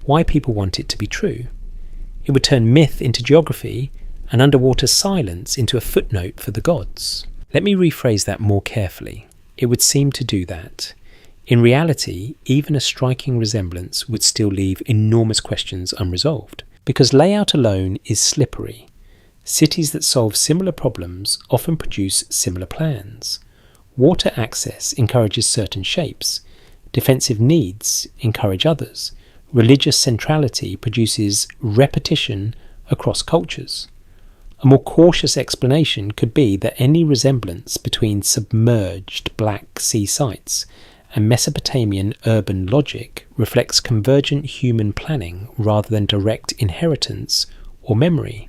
why people want it to be true. It would turn myth into geography and underwater silence into a footnote for the gods. Let me rephrase that more carefully. It would seem to do that. In reality, even a striking resemblance would still leave enormous questions unresolved, because layout alone is slippery. Cities that solve similar problems often produce similar plans. Water access encourages certain shapes. Defensive needs encourage others. Religious centrality produces repetition across cultures. A more cautious explanation could be that any resemblance between submerged Black Sea sites and Mesopotamian urban logic reflects convergent human planning rather than direct inheritance or memory.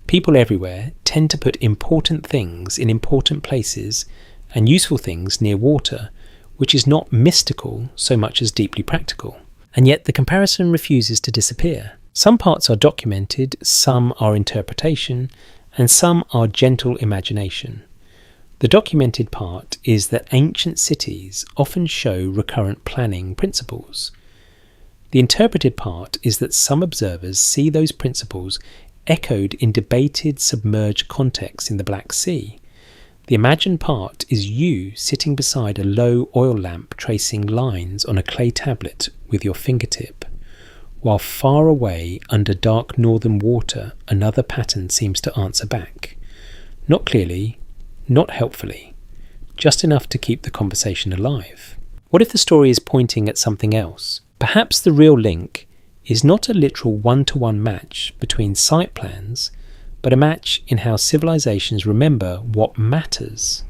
People everywhere tend to put important things in important places and useful things near water, which is not mystical so much as deeply practical. And yet the comparison refuses to disappear. Some parts are documented, some are interpretation, and some are gentle imagination. The documented part is that ancient cities often show recurrent planning principles. The interpreted part is that some observers see those principles echoed in debated submerged contexts in the Black Sea. The imagined part is you sitting beside a low oil lamp tracing lines on a clay tablet with your fingertip, while far away under dark northern water another pattern seems to answer back. Not clearly, not helpfully, just enough to keep the conversation alive. What if the story is pointing at something else? Perhaps the real link is not a literal one-to-one match between site plans, but a match in how civilizations remember what matters.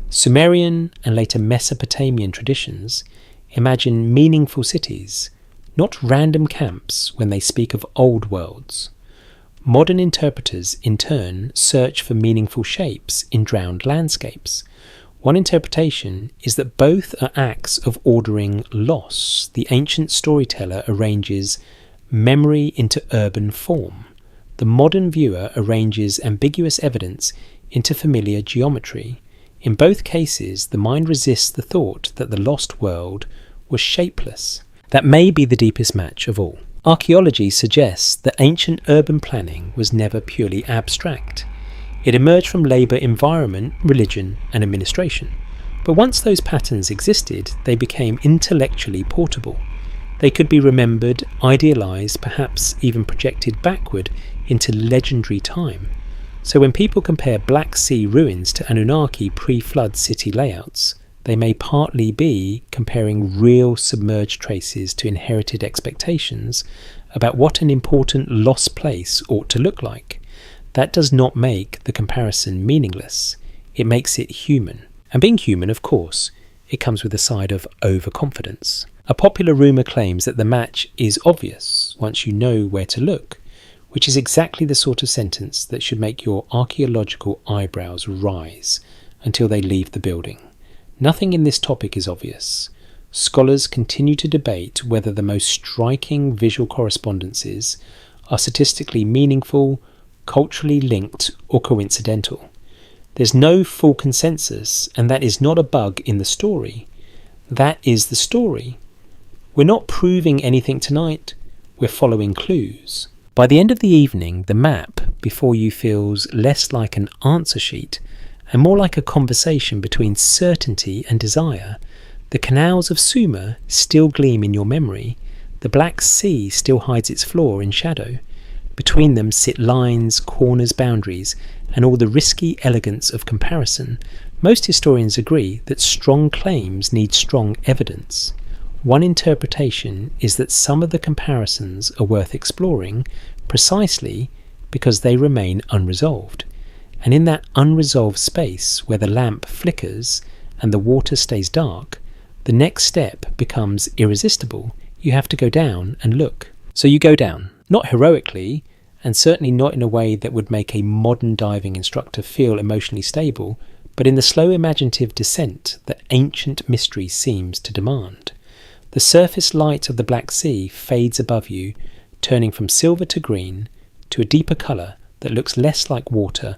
Sumerian and later Mesopotamian traditions imagine meaningful cities, not random camps when they speak of old worlds. Modern interpreters, in turn, search for meaningful shapes in drowned landscapes. One interpretation is that both are acts of ordering loss. The ancient storyteller arranges memory into urban form. The modern viewer arranges ambiguous evidence into familiar geometry. In both cases, the mind resists the thought that the lost world was shapeless. That may be the deepest match of all. Archaeology suggests that ancient urban planning was never purely abstract. It emerged from labour, environment, religion and administration. But once those patterns existed, they became intellectually portable. They could be remembered, idealised, perhaps even projected backward into legendary time. So when people compare Black Sea ruins to Anunnaki pre-flood city layouts, they may partly be comparing real submerged traces to inherited expectations about what an important lost place ought to look like. That does not make the comparison meaningless. It makes it human. And being human, of course, it comes with a side of overconfidence. A popular rumour claims that the match is obvious once you know where to look, which is exactly the sort of sentence that should make your archaeological eyebrows rise until they leave the building. Nothing in this topic is obvious. Scholars continue to debate whether the most striking visual correspondences are statistically meaningful, culturally linked, or coincidental. There's no full consensus, and that is not a bug in the story. That is the story. We're not proving anything tonight, we're following clues. By the end of the evening, the map before you feels less like an answer sheet and more like a conversation between certainty and desire. The canals of Sumer still gleam in your memory. The Black Sea still hides its floor in shadow. Between them sit lines, corners, boundaries, and all the risky elegance of comparison. Most historians agree that strong claims need strong evidence. One interpretation is that some of the comparisons are worth exploring precisely because they remain unresolved. And in that unresolved space where the lamp flickers and the water stays dark, the next step becomes irresistible. You have to go down and look. So you go down, not heroically, and certainly not in a way that would make a modern diving instructor feel emotionally stable, but in the slow imaginative descent that ancient mystery seems to demand. The surface light of the Black Sea fades above you, turning from silver to green to a deeper colour that looks less like water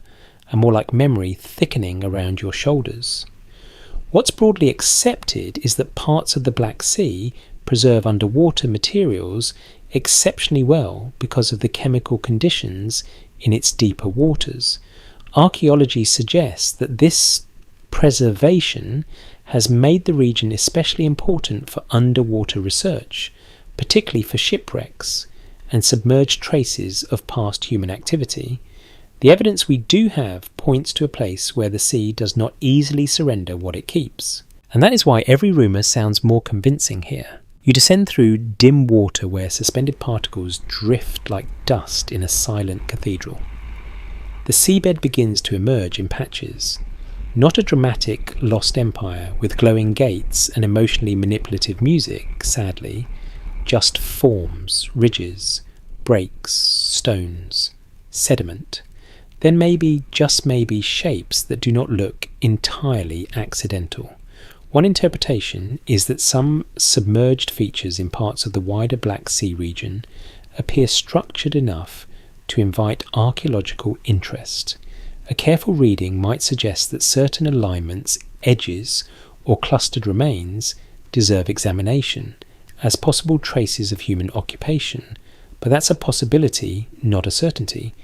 and more like memory thickening around your shoulders. What's broadly accepted is that parts of the Black Sea preserve underwater materials exceptionally well because of the chemical conditions in its deeper waters. Archaeology suggests that this preservation has made the region especially important for underwater research, particularly for shipwrecks and submerged traces of past human activity. The evidence we do have points to a place where the sea does not easily surrender what it keeps. And that is why every rumour sounds more convincing here. You descend through dim water where suspended particles drift like dust in a silent cathedral. The seabed begins to emerge in patches. Not a dramatic lost empire with glowing gates and emotionally manipulative music, sadly, just forms, ridges, breaks, stones, sediment. Then maybe, just maybe, shapes that do not look entirely accidental. One interpretation is that some submerged features in parts of the wider Black Sea region appear structured enough to invite archaeological interest. A careful reading might suggest that certain alignments, edges, or clustered remains deserve examination as possible traces of human occupation, but that's a possibility, not a certainty.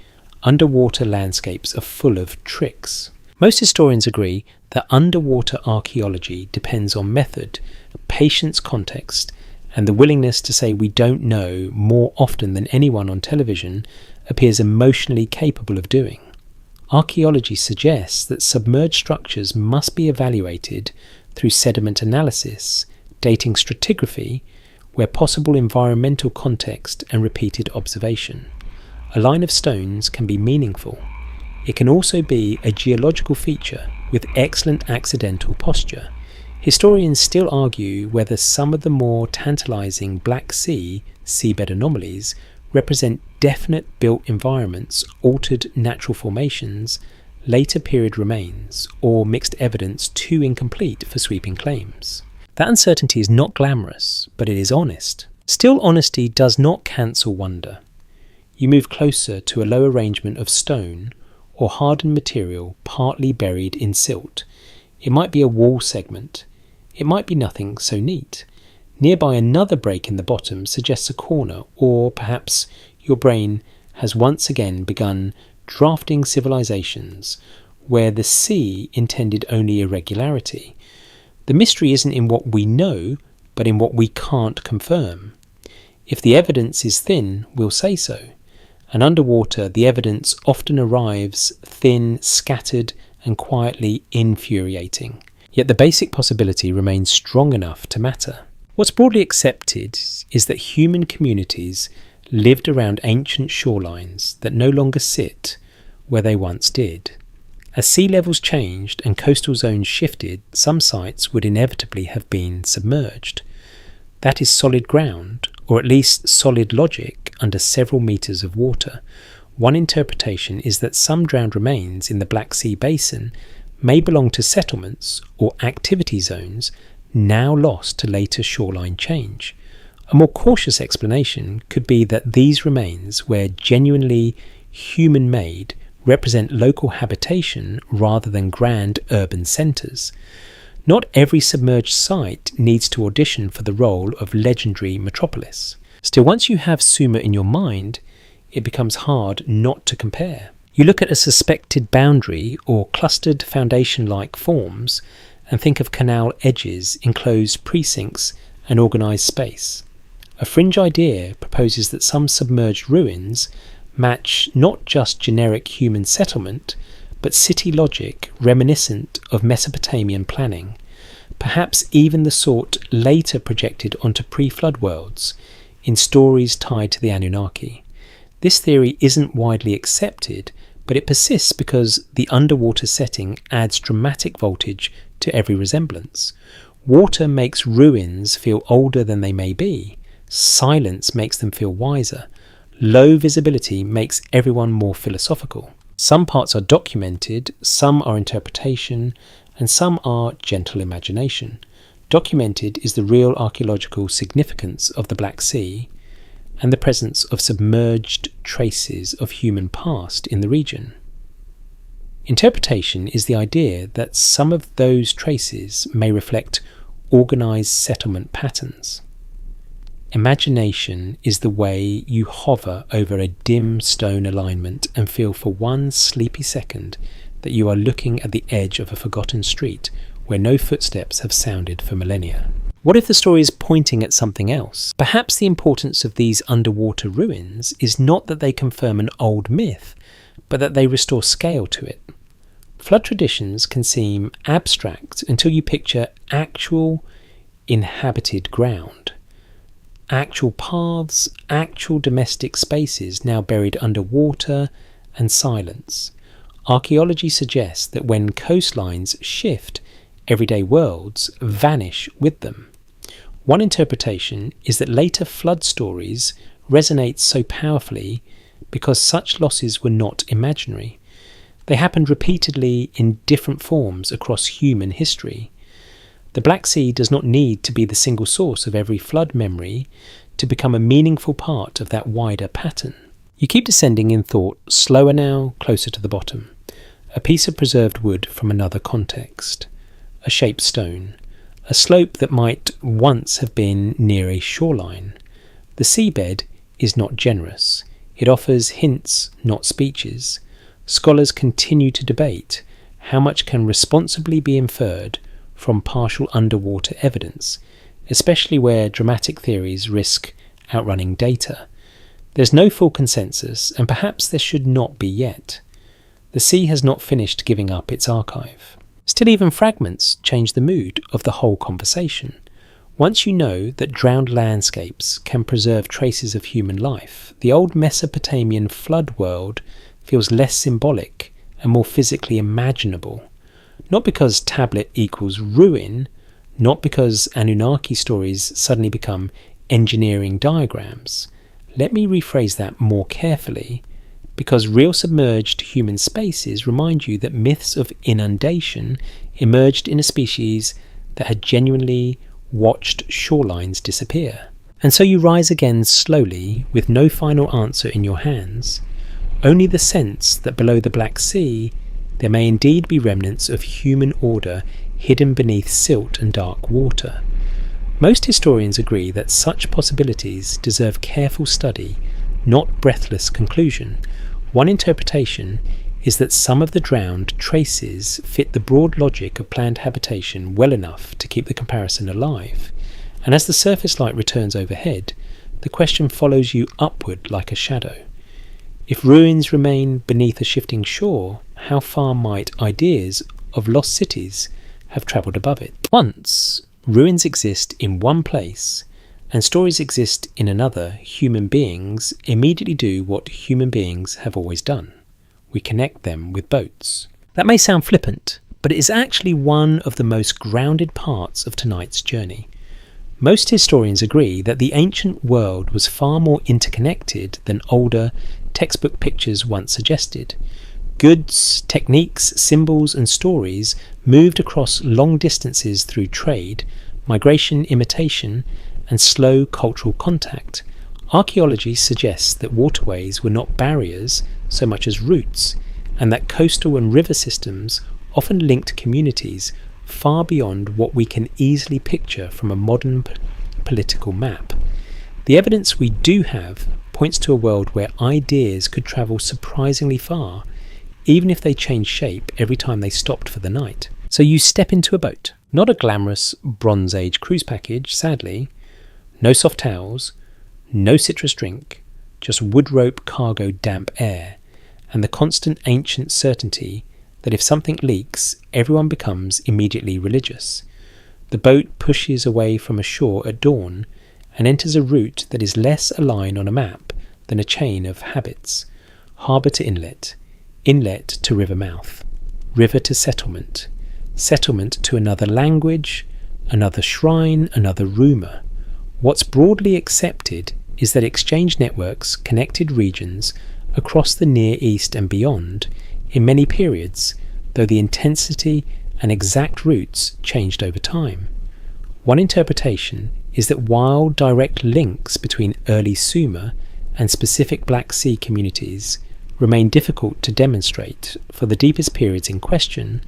Underwater landscapes are full of tricks. Most historians agree that underwater archaeology depends on method, patience, context, and the willingness to say we don't know more often than anyone on television appears emotionally capable of doing. Archaeology suggests that submerged structures must be evaluated through sediment analysis, dating stratigraphy, where possible environmental context and repeated observation. A line of stones can be meaningful. It can also be a geological feature with excellent accidental posture. Historians still argue whether some of the more tantalizing Black Sea seabed anomalies represent definite built environments, altered natural formations, later period remains, or mixed evidence too incomplete for sweeping claims. That uncertainty is not glamorous, but it is honest. Still, honesty does not cancel wonder. You move closer to a low arrangement of stone or hardened material partly buried in silt. It might be a wall segment. It might be nothing so neat. Nearby, another break in the bottom suggests a corner, or perhaps your brain has once again begun drafting civilizations where the sea intended only irregularity. The mystery isn't in what we know, but in what we can't confirm. If the evidence is thin, we'll say so. And underwater, the evidence often arrives thin, scattered, and quietly infuriating. Yet the basic possibility remains strong enough to matter. What's broadly accepted is that human communities lived around ancient shorelines that no longer sit where they once did. As sea levels changed and coastal zones shifted, some sites would inevitably have been submerged. That is solid ground, or at least solid logic under several meters of water. One interpretation is that some drowned remains in the Black Sea basin may belong to settlements or activity zones now lost to later shoreline change. A more cautious explanation could be that these remains were genuinely human-made, represent local habitation rather than grand urban centres. Not every submerged site needs to audition for the role of legendary metropolis. Still, once you have Sumer in your mind, it becomes hard not to compare. You look at a suspected boundary or clustered foundation-like forms and think of canal edges, enclosed precincts and organised space. A fringe idea proposes that some submerged ruins match not just generic human settlement, but city logic reminiscent of Mesopotamian planning, perhaps even the sort later projected onto pre-flood worlds in stories tied to the Anunnaki. This theory isn't widely accepted, but it persists because the underwater setting adds dramatic voltage to every resemblance. Water makes ruins feel older than they may be. Silence makes them feel wiser. Low visibility makes everyone more philosophical. Some parts are documented, some are interpretation, and some are gentle imagination. Documented is the real archaeological significance of the Black Sea and the presence of submerged traces of human past in the region. Interpretation is the idea that some of those traces may reflect organised settlement patterns. Imagination is the way you hover over a dim stone alignment and feel for one sleepy second that you are looking at the edge of a forgotten street where no footsteps have sounded for millennia. What if the story is pointing at something else? Perhaps the importance of these underwater ruins is not that they confirm an old myth, but that they restore scale to it. Flood traditions can seem abstract until you picture actual inhabited ground. Actual paths, actual domestic spaces now buried under water and silence. Archaeology suggests that when coastlines shift, everyday worlds vanish with them. One interpretation is that later flood stories resonate so powerfully because such losses were not imaginary. They happened repeatedly in different forms across human history. The Black Sea does not need to be the single source of every flood memory to become a meaningful part of that wider pattern. You keep descending in thought, slower now, closer to the bottom. A piece of preserved wood from another context. A shaped stone. A slope that might once have been near a shoreline. The seabed is not generous. It offers hints, not speeches. Scholars continue to debate how much can responsibly be inferred from partial underwater evidence, especially where dramatic theories risk outrunning data. There's no full consensus, and perhaps there should not be yet. The sea has not finished giving up its archive. Still, even fragments change the mood of the whole conversation. Once you know that drowned landscapes can preserve traces of human life, the old Mesopotamian flood world feels less symbolic and more physically imaginable. Not because tablet equals ruin, not because Anunnaki stories suddenly become engineering diagrams. Let me rephrase that more carefully, because real submerged human spaces remind you that myths of inundation emerged in a species that had genuinely watched shorelines disappear. And so you rise again slowly, with no final answer in your hands, only the sense that below the Black Sea there may indeed be remnants of human order hidden beneath silt and dark water. Most historians agree that such possibilities deserve careful study, not breathless conclusion. One interpretation is that some of the drowned traces fit the broad logic of planned habitation well enough to keep the comparison alive, and as the surface light returns overhead, the question follows you upward like a shadow. If ruins remain beneath a shifting shore, how far might ideas of lost cities have travelled above it? Once ruins exist in one place and stories exist in another, human beings immediately do what human beings have always done. We connect them with boats. That may sound flippant, but it is actually one of the most grounded parts of tonight's journey. Most historians agree that the ancient world was far more interconnected than older textbook pictures once suggested. Goods, techniques, symbols and stories moved across long distances through trade, migration, imitation and slow cultural contact. Archaeology suggests that waterways were not barriers so much as routes, and that coastal and river systems often linked communities far beyond what we can easily picture from a modern political map. The evidence we do have points to a world where ideas could travel surprisingly far, even if they changed shape every time they stopped for the night. So you step into a boat, not a glamorous Bronze Age cruise package, sadly, no soft towels, no citrus drink, just wood rope cargo damp air, and the constant ancient certainty that if something leaks, everyone becomes immediately religious. The boat pushes away from a shore at dawn and enters a route that is less a line on a map than a chain of habits. Harbour to inlet, inlet to river mouth, river to settlement, settlement to another language, another shrine, another rumour. What's broadly accepted is that exchange networks connected regions across the Near East and beyond in many periods, though the intensity and exact routes changed over time. One interpretation is that while direct links between early Sumer and specific Black Sea communities remain difficult to demonstrate for the deepest periods in question,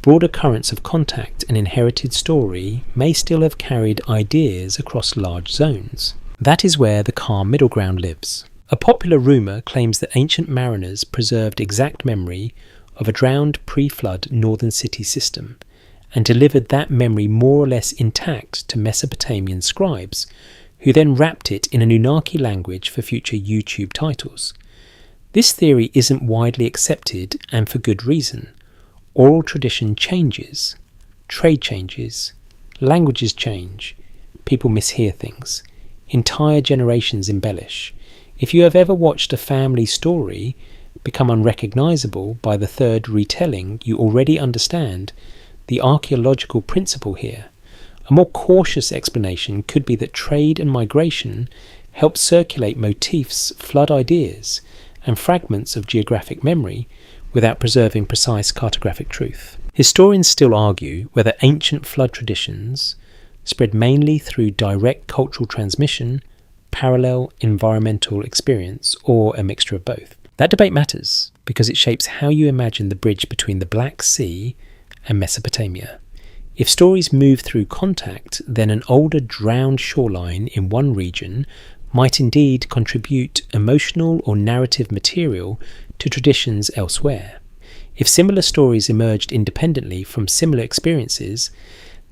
broader currents of contact and inherited story may still have carried ideas across large zones. That is where the calm middle ground lives. A popular rumour claims that ancient mariners preserved exact memory of a drowned pre-flood northern city system and delivered that memory more or less intact to Mesopotamian scribes, who then wrapped it in an Anunnaki language for future YouTube titles. This theory isn't widely accepted, and for good reason. Oral tradition changes, trade changes, languages change, people mishear things, entire generations embellish. If you have ever watched a family story become unrecognisable by the third retelling, you already understand the archaeological principle here. A more cautious explanation could be that trade and migration helped circulate motifs, flood ideas, and fragments of geographic memory without preserving precise cartographic truth. Historians still argue whether ancient flood traditions spread mainly through direct cultural transmission, parallel environmental experience, or a mixture of both. That debate matters because it shapes how you imagine the bridge between the Black Sea and Mesopotamia. If stories move through contact, then an older drowned shoreline in one region might indeed contribute emotional or narrative material to traditions elsewhere. If similar stories emerged independently from similar experiences,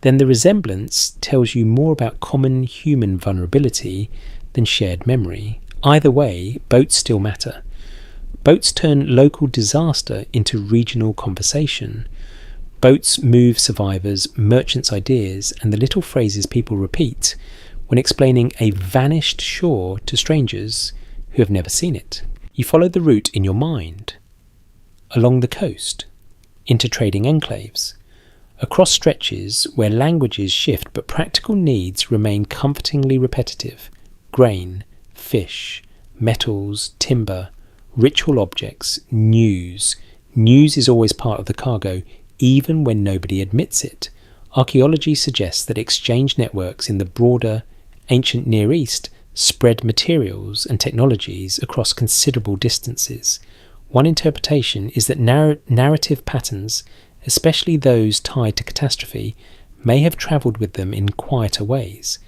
then the resemblance tells you more about common human vulnerability than shared memory. Either way, boats still matter. Boats turn local disaster into regional conversation. Boats move survivors, merchants' ideas, and the little phrases people repeat when explaining a vanished shore to strangers who have never seen it. You follow the route in your mind, along the coast, into trading enclaves, across stretches where languages shift but practical needs remain comfortingly repetitive. Grain, fish, metals, timber, ritual objects, news. News is always part of the cargo, even when nobody admits it. Archaeology suggests that exchange networks in the broader ancient Near East spread materials and technologies across considerable distances. One interpretation is that narrative patterns, especially those tied to catastrophe, may have travelled with them in quieter ways,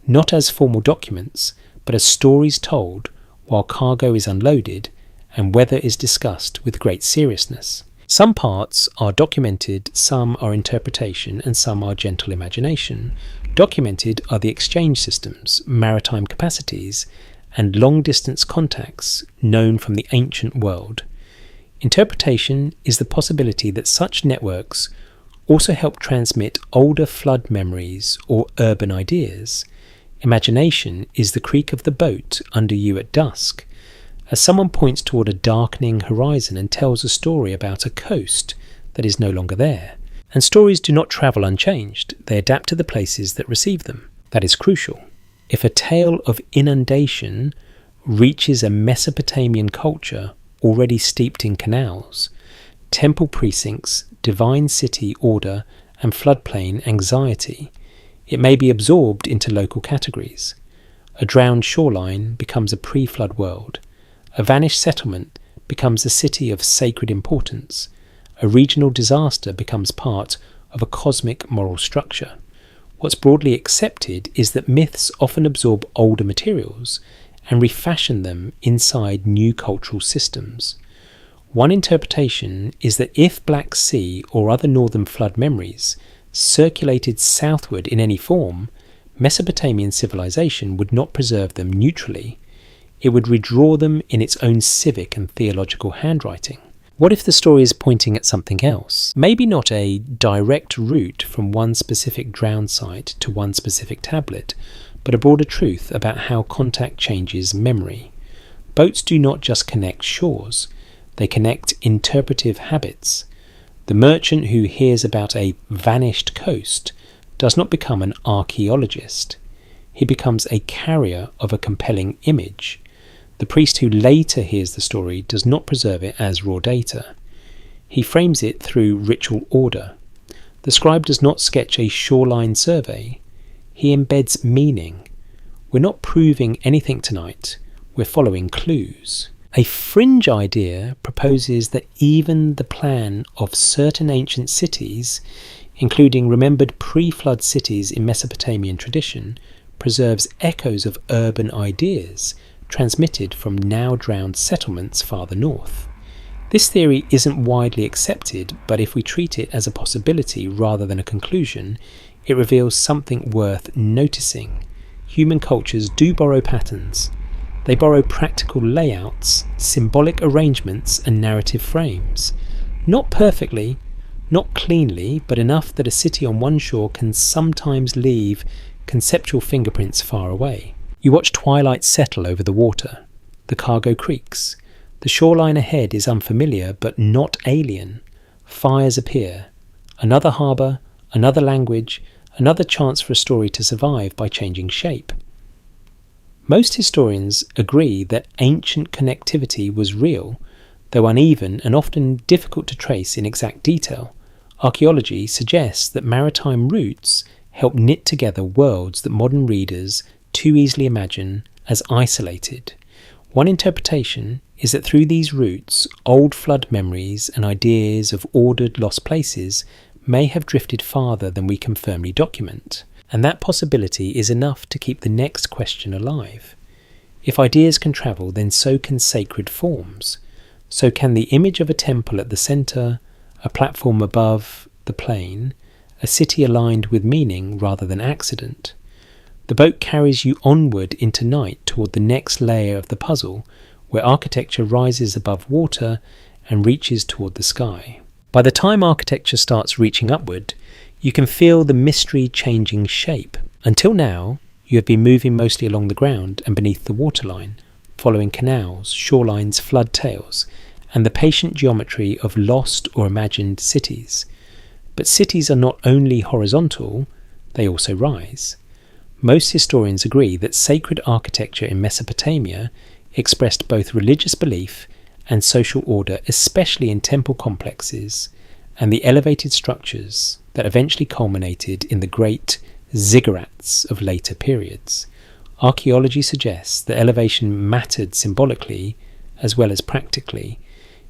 not as formal documents, but as stories told while cargo is unloaded and weather is discussed with great seriousness. Some parts are documented, some are interpretation, and some are gentle imagination. Documented are the exchange systems, maritime capacities, and long-distance contacts known from the ancient world. Interpretation is the possibility that such networks also help transmit older flood memories or urban ideas. Imagination is the creak of the boat under you at dusk, as someone points toward a darkening horizon and tells a story about a coast that is no longer there. And stories do not travel unchanged, they adapt to the places that receive them. That is crucial. If a tale of inundation reaches a Mesopotamian culture already steeped in canals, temple precincts, divine city order, and floodplain anxiety, it may be absorbed into local categories. A drowned shoreline becomes a pre-flood world. A vanished settlement becomes a city of sacred importance. A regional disaster becomes part of a cosmic moral structure. What's broadly accepted is that myths often absorb older materials and refashion them inside new cultural systems. One interpretation is that if Black Sea or other northern flood memories circulated southward in any form, Mesopotamian civilization would not preserve them neutrally. it would redraw them in its own civic and theological handwriting. What if the story is pointing at something else? Maybe not a direct route from one specific drowned site to one specific tablet, but a broader truth about how contact changes memory. Boats do not just connect shores, they connect interpretive habits. The merchant who hears about a vanished coast does not become an archaeologist. He becomes a carrier of a compelling image. The priest who later hears the story does not preserve it as raw data. He frames it through ritual order. The scribe does not sketch a shoreline survey. He embeds meaning. We're not proving anything tonight. We're following clues. A fringe idea proposes that even the plan of certain ancient cities, including remembered pre-flood cities in Mesopotamian tradition, preserves echoes of urban ideas transmitted from now-drowned settlements farther north. This theory isn't widely accepted, but if we treat it as a possibility rather than a conclusion, it reveals something worth noticing. Human cultures do borrow patterns. They borrow practical layouts, symbolic arrangements and narrative frames. Not perfectly, not cleanly, but enough that a city on one shore can sometimes leave conceptual fingerprints far away. You watch twilight settle over the water. The cargo creaks. The shoreline ahead is unfamiliar but not alien. Fires appear. Another harbour, another language, another chance for a story to survive by changing shape. Most historians agree that ancient connectivity was real, though uneven and often difficult to trace in exact detail. Archaeology suggests that maritime routes help knit together worlds that modern readers too easily imagine as isolated. One interpretation is that through these routes, old flood memories and ideas of ordered lost places may have drifted farther than we can firmly document. And that possibility is enough to keep the next question alive. If ideas can travel, then so can sacred forms. So can the image of a temple at the centre, a platform above the plain, a city aligned with meaning rather than accident. The boat carries you onward into night toward the next layer of the puzzle, where architecture rises above water and reaches toward the sky. By the time architecture starts reaching upward, you can feel the mystery changing shape. Until now, you have been moving mostly along the ground and beneath the waterline, following canals, shorelines, flood tails, and the patient geometry of lost or imagined cities. But cities are not only horizontal, they also rise. Most historians agree that sacred architecture in Mesopotamia expressed both religious belief and social order, especially in temple complexes and the elevated structures that eventually culminated in the great ziggurats of later periods. Archaeology suggests that elevation mattered symbolically as well as practically.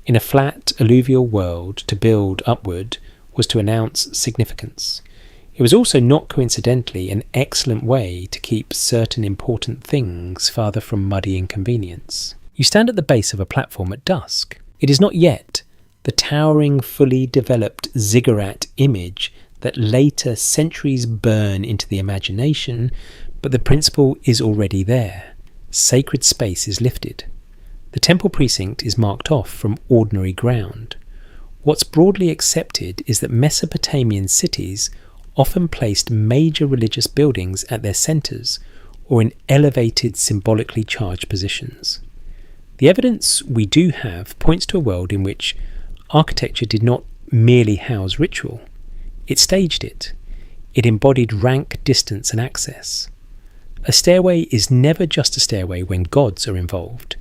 In a flat alluvial world, to build upward was to announce significance. It was also not coincidentally an excellent way to keep certain important things farther from muddy inconvenience. You stand at the base of a platform at dusk. It is not yet the towering, fully developed ziggurat image that later centuries burn into the imagination, but the principle is already there. Sacred space is lifted. The temple precinct is marked off from ordinary ground. What's broadly accepted is that Mesopotamian cities often placed major religious buildings at their centres or in elevated, symbolically charged positions. The evidence we do have points to a world in which architecture did not merely house ritual. It staged it. It embodied rank, distance and access. A stairway is never just a stairway when gods are involved.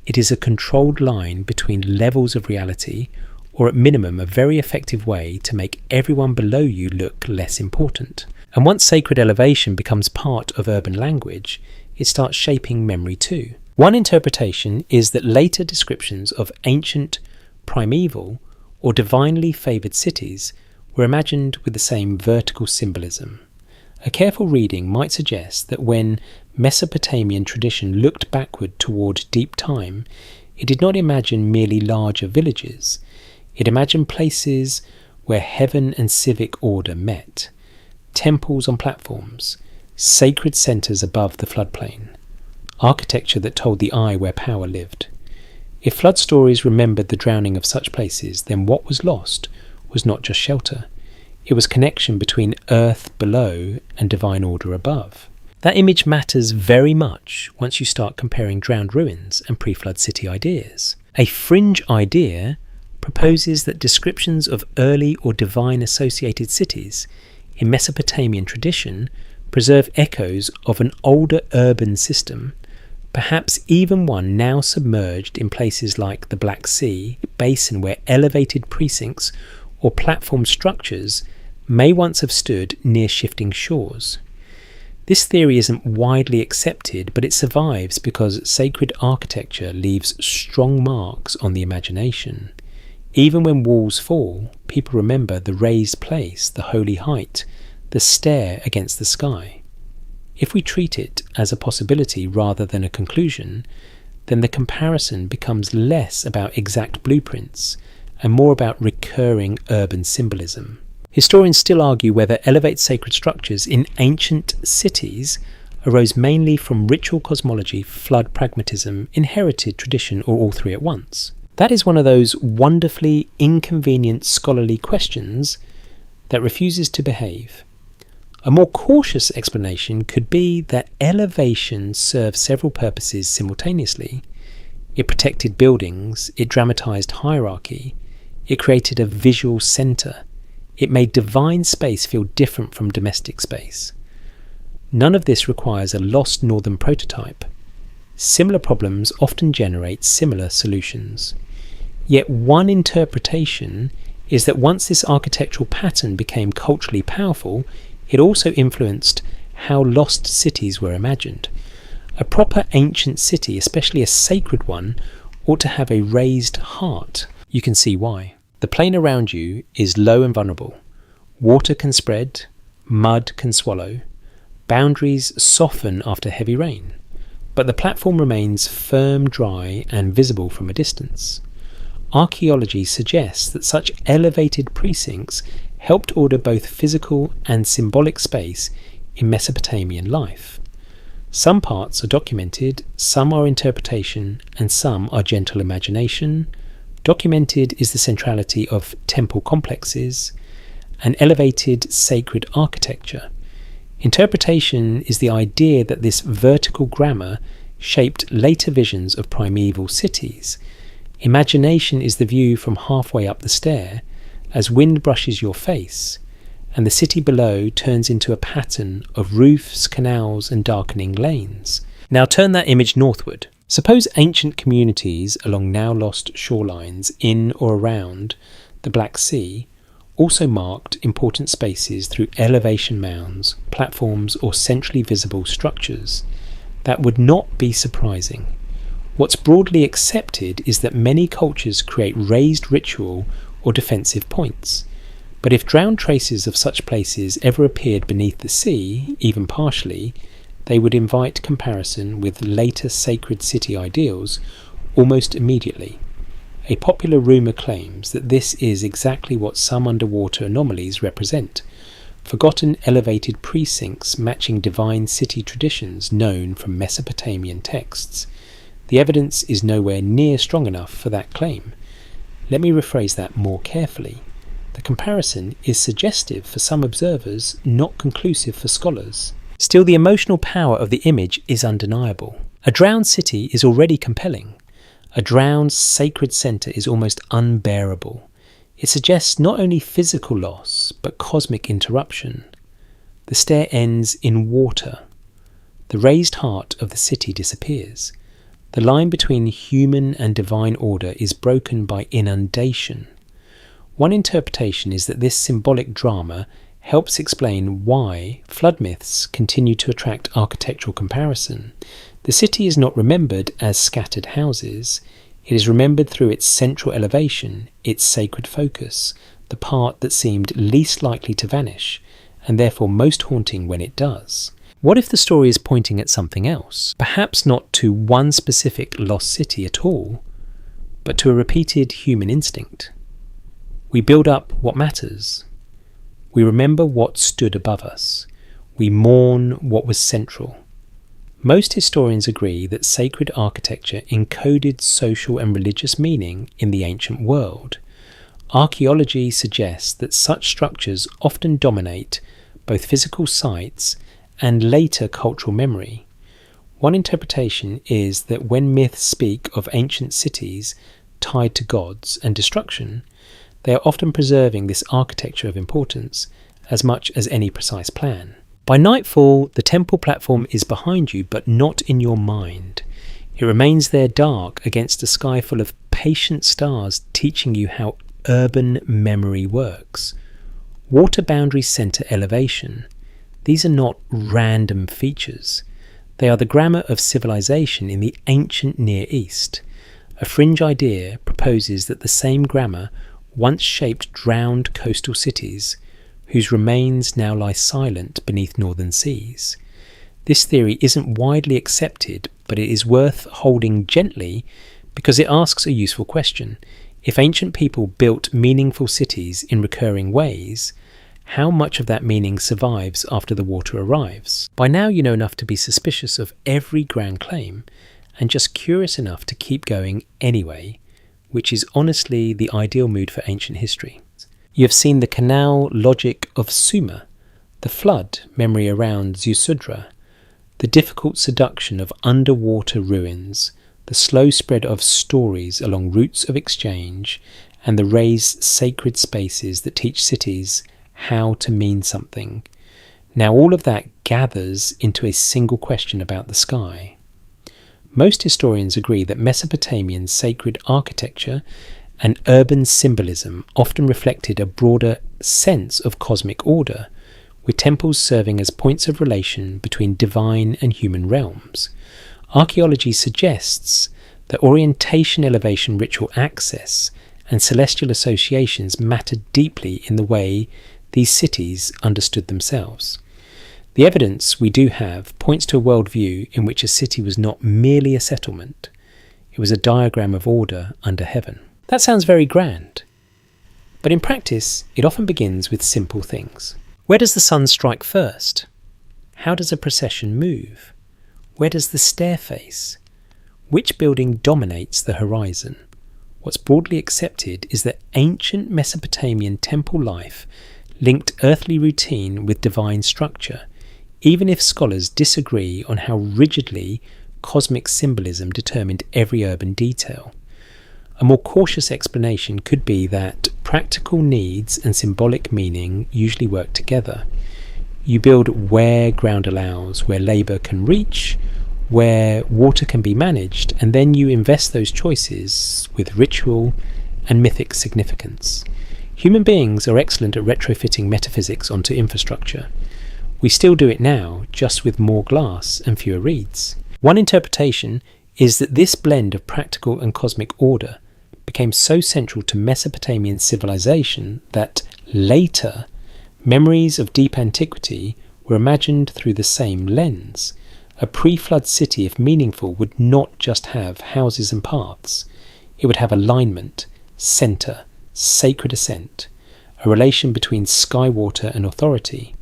It is a controlled line between levels of reality, or at minimum a very effective way to make everyone below you look less important. And once sacred elevation becomes part of urban language, it starts shaping memory too. One interpretation is that later descriptions of ancient, primeval, or divinely favoured cities were imagined with the same vertical symbolism. A careful reading might suggest that when Mesopotamian tradition looked backward toward deep time, it did not imagine merely larger villages. It imagined places where heaven and civic order met, temples on platforms, sacred centres above the floodplain. architecture that told the eye where power lived. If flood stories remembered the drowning of such places, then what was lost was not just shelter. It was connection between earth below and divine order above. That image matters very much once you start comparing drowned ruins and pre-flood city ideas. A fringe idea proposes that descriptions of early or divine associated cities in Mesopotamian tradition preserve echoes of an older urban system, perhaps even one now submerged in places like the Black Sea basin, where elevated precincts or platform structures may once have stood near shifting shores. This theory isn't widely accepted, but it survives because sacred architecture leaves strong marks on the imagination. Even when walls fall, people remember the raised place, the holy height, the stare against the sky. If we treat it as a possibility rather than a conclusion, then the comparison becomes less about exact blueprints and more about recurring urban symbolism. Historians still argue whether elevated sacred structures in ancient cities arose mainly from ritual cosmology, flood pragmatism, inherited tradition, or all three at once. That is one of those wonderfully inconvenient scholarly questions that refuses to behave. A more cautious explanation could be that elevation served several purposes simultaneously. It protected buildings, it dramatized hierarchy, it created a visual center, it made divine space feel different from domestic space. None of this requires a lost northern prototype. Similar problems often generate similar solutions. Yet one interpretation is that once this architectural pattern became culturally powerful, it also influenced how lost cities were imagined. A proper ancient city, especially a sacred one, ought to have a raised heart. You can see why. The plain around you is low and vulnerable. Water can spread, mud can swallow, boundaries soften after heavy rain, but the platform remains firm, dry, and visible from a distance. Archaeology suggests that such elevated precincts helped order both physical and symbolic space in Mesopotamian life. Some parts are documented, some are interpretation, and some are gentle imagination. Documented is the centrality of temple complexes and elevated sacred architecture. Interpretation is the idea that this vertical grammar shaped later visions of primeval cities. Imagination is the view from halfway up the stair as wind brushes your face, and the city below turns into a pattern of roofs, canals, and darkening lanes. Now turn that image northward. Suppose ancient communities along now lost shorelines in or around the Black Sea also marked important spaces through elevation mounds, platforms, or centrally visible structures. That would not be surprising. What's broadly accepted is that many cultures create raised ritual or defensive points. But if drowned traces of such places ever appeared beneath the sea, even partially, they would invite comparison with later sacred city ideals almost immediately. A popular rumour claims that this is exactly what some underwater anomalies represent: forgotten elevated precincts matching divine city traditions known from Mesopotamian texts. The evidence is nowhere near strong enough for that claim. Let me rephrase that more carefully. The comparison is suggestive for some observers, not conclusive for scholars. Still, the emotional power of the image is undeniable. A drowned city is already compelling. A drowned sacred centre is almost unbearable. It suggests not only physical loss, but cosmic interruption. The stair ends in water. The raised heart of the city disappears. The line between human and divine order is broken by inundation. One interpretation is that this symbolic drama helps explain why flood myths continue to attract architectural comparison. The city is not remembered as scattered houses. It is remembered through its central elevation, its sacred focus, the part that seemed least likely to vanish, and therefore most haunting when it does. What if the story is pointing at something else? Perhaps not to one specific lost city at all, but to a repeated human instinct. We build up what matters. We remember what stood above us. We mourn what was central. Most historians agree that sacred architecture encoded social and religious meaning in the ancient world. Archaeology suggests that such structures often dominate both physical sites and later cultural memory. One interpretation is that when myths speak of ancient cities tied to gods and destruction, they are often preserving this architecture of importance as much as any precise plan. By nightfall, the temple platform is behind you, but not in your mind. It remains there dark against a sky full of patient stars teaching you how urban memory works. Water boundary centre elevation. These are not random features. They are the grammar of civilization in the ancient Near East. A fringe idea proposes that the same grammar once shaped drowned coastal cities, whose remains now lie silent beneath northern seas. This theory isn't widely accepted, but it is worth holding gently because it asks a useful question. If ancient people built meaningful cities in recurring ways, how much of that meaning survives after the water arrives? By now you know enough to be suspicious of every grand claim and just curious enough to keep going anyway, which is honestly the ideal mood for ancient history. You have seen the canal logic of Sumer, the flood memory around Ziusudra, the difficult seduction of underwater ruins, the slow spread of stories along routes of exchange, and the raised sacred spaces that teach cities how to mean something. Now all of that gathers into a single question about the sky. Most historians agree that Mesopotamian sacred architecture and urban symbolism often reflected a broader sense of cosmic order, with temples serving as points of relation between divine and human realms. Archaeology suggests that orientation, elevation, ritual access, and celestial associations mattered deeply in the way these cities understood themselves. The evidence we do have points to a worldview in which a city was not merely a settlement, it was a diagram of order under heaven. That sounds very grand, but in practice it often begins with simple things. Where does the sun strike first? How does a procession move? Where does the stair face? Which building dominates the horizon? What's broadly accepted is that ancient Mesopotamian temple life linked earthly routine with divine structure, even if scholars disagree on how rigidly cosmic symbolism determined every urban detail. A more cautious explanation could be that practical needs and symbolic meaning usually work together. You build where ground allows, where labour can reach, where water can be managed, and then you invest those choices with ritual and mythic significance. Human beings are excellent at retrofitting metaphysics onto infrastructure. We still do it now, just with more glass and fewer reeds. One interpretation is that this blend of practical and cosmic order became so central to Mesopotamian civilization that later memories of deep antiquity were imagined through the same lens. A pre-flood city, if meaningful, would not just have houses and paths. It would have alignment, centre, sacred ascent, a relation between sky, water and authority.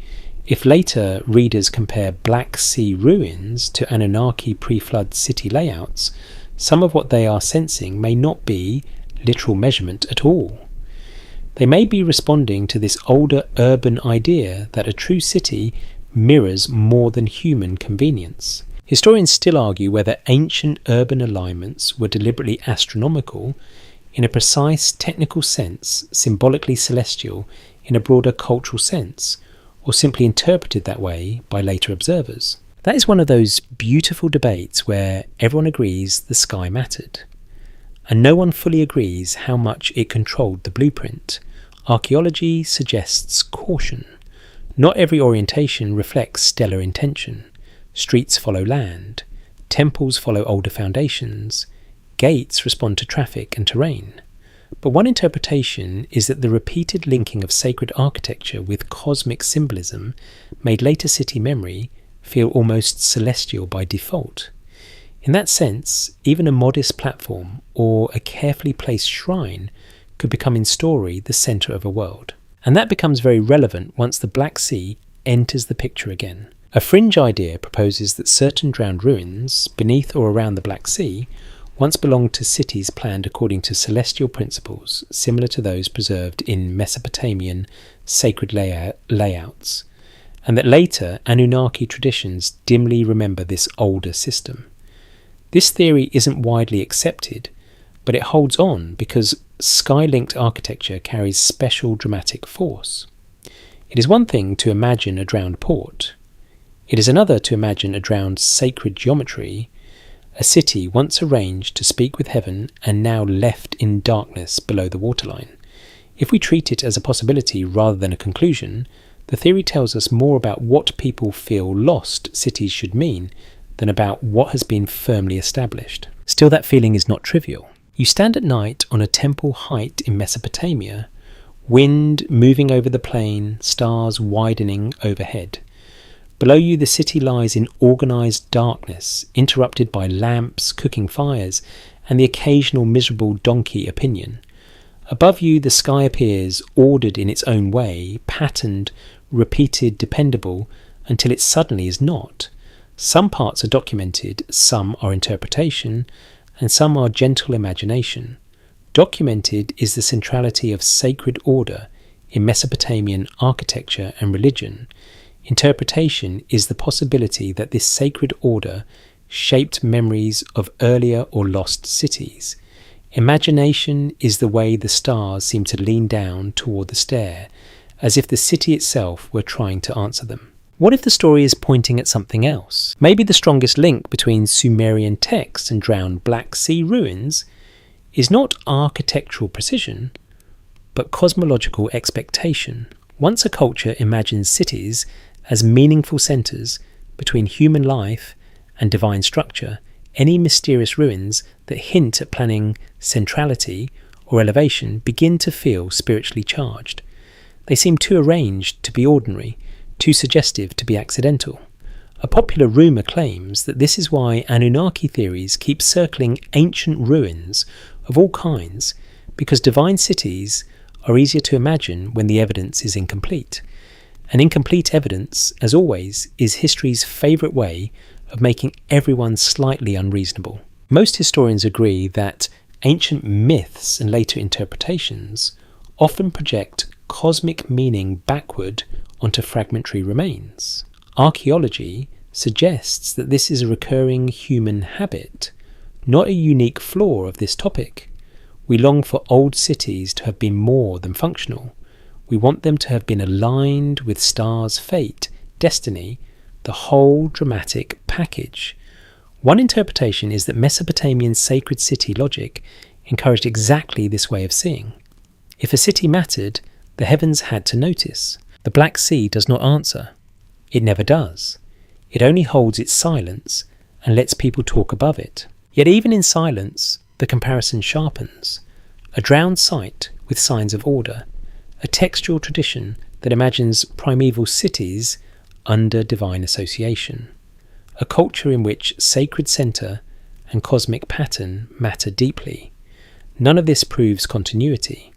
If later readers compare Black Sea ruins to Anunnaki pre-flood city layouts, some of what they are sensing may not be literal measurement at all. They may be responding to this older urban idea that a true city mirrors more than human convenience. Historians still argue whether ancient urban alignments were deliberately astronomical, in a precise technical sense, symbolically celestial in a broader cultural sense, or simply interpreted that way by later observers. That is one of those beautiful debates where everyone agrees the sky mattered, and no one fully agrees how much it controlled the blueprint. Archaeology suggests caution. Not every orientation reflects stellar intention. Streets follow land, temples follow older foundations, gates respond to traffic and terrain. But one interpretation is that the repeated linking of sacred architecture with cosmic symbolism made later city memory feel almost celestial by default. In that sense, even a modest platform or a carefully placed shrine could become in story the centre of a world. And that becomes very relevant once the Black Sea enters the picture again. A fringe idea proposes that certain drowned ruins, beneath or around the Black Sea, once belonged to cities planned according to celestial principles, similar to those preserved in Mesopotamian sacred layouts, and that later Anunnaki traditions dimly remember this older system. This theory isn't widely accepted, but it holds on because sky-linked architecture carries special dramatic force. It is one thing to imagine a drowned port. It is another to imagine a drowned sacred geometry, a city once arranged to speak with heaven and now left in darkness below the waterline. If we treat it as a possibility rather than a conclusion, the theory tells us more about what people feel lost cities should mean than about what has been firmly established. Still, that feeling is not trivial. You stand at night on a temple height in Mesopotamia, wind moving over the plain, stars widening overhead. Below you the city lies in organised darkness, interrupted by lamps, cooking fires, and the occasional miserable donkey opinion. Above you the sky appears ordered in its own way, patterned, repeated, dependable, until it suddenly is not. Some parts are documented, some are interpretation, and some are gentle imagination. Documented is the centrality of sacred order in Mesopotamian architecture and religion. Interpretation is the possibility that this sacred order shaped memories of earlier or lost cities. Imagination is the way the stars seem to lean down toward the stair, as if the city itself were trying to answer them. What if the story is pointing at something else? Maybe the strongest link between Sumerian texts and drowned Black Sea ruins is not architectural precision, but cosmological expectation. Once a culture imagines cities as meaningful centres between human life and divine structure, any mysterious ruins that hint at planning centrality or elevation begin to feel spiritually charged. They seem too arranged to be ordinary, too suggestive to be accidental. A popular rumour claims that this is why Anunnaki theories keep circling ancient ruins of all kinds, because divine cities are easier to imagine when the evidence is incomplete. And incomplete evidence, as always, is history's favourite way of making everyone slightly unreasonable. Most historians agree that ancient myths and later interpretations often project cosmic meaning backward onto fragmentary remains. Archaeology suggests that this is a recurring human habit, not a unique flaw of this topic. We long for old cities to have been more than functional. We want them to have been aligned with stars' fate, destiny, the whole dramatic package. One interpretation is that Mesopotamian sacred city logic encouraged exactly this way of seeing. If a city mattered, the heavens had to notice. The Black Sea does not answer. It never does. It only holds its silence and lets people talk above it. Yet even in silence, the comparison sharpens. A drowned site with signs of order, a textual tradition that imagines primeval cities under divine association, a culture in which sacred centre and cosmic pattern matter deeply. None of this proves continuity.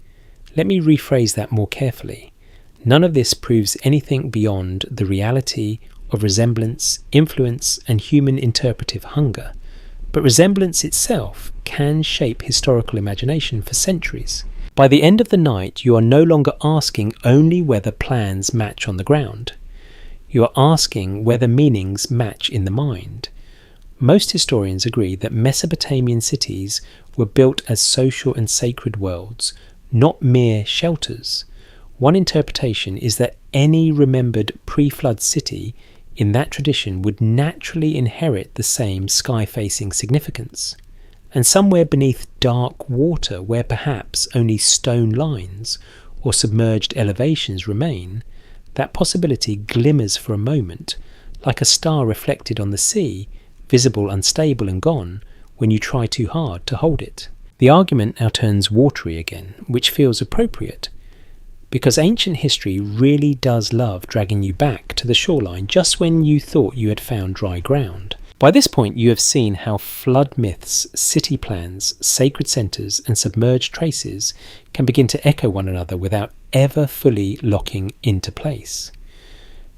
Let me rephrase that more carefully. None of this proves anything beyond the reality of resemblance, influence, and human interpretive hunger. But resemblance itself can shape historical imagination for centuries. By the end of the night, you are no longer asking only whether plans match on the ground. You are asking whether meanings match in the mind. Most historians agree that Mesopotamian cities were built as social and sacred worlds, not mere shelters. One interpretation is that any remembered pre-flood city in that tradition would naturally inherit the same sky-facing significance. And somewhere beneath dark water, where perhaps only stone lines or submerged elevations remain, that possibility glimmers for a moment, like a star reflected on the sea, visible, unstable and gone when you try too hard to hold it. The argument now turns watery again, which feels appropriate, because ancient history really does love dragging you back to the shoreline just when you thought you had found dry ground. By this point you have seen how flood myths, city plans, sacred centres and submerged traces can begin to echo one another without ever fully locking into place.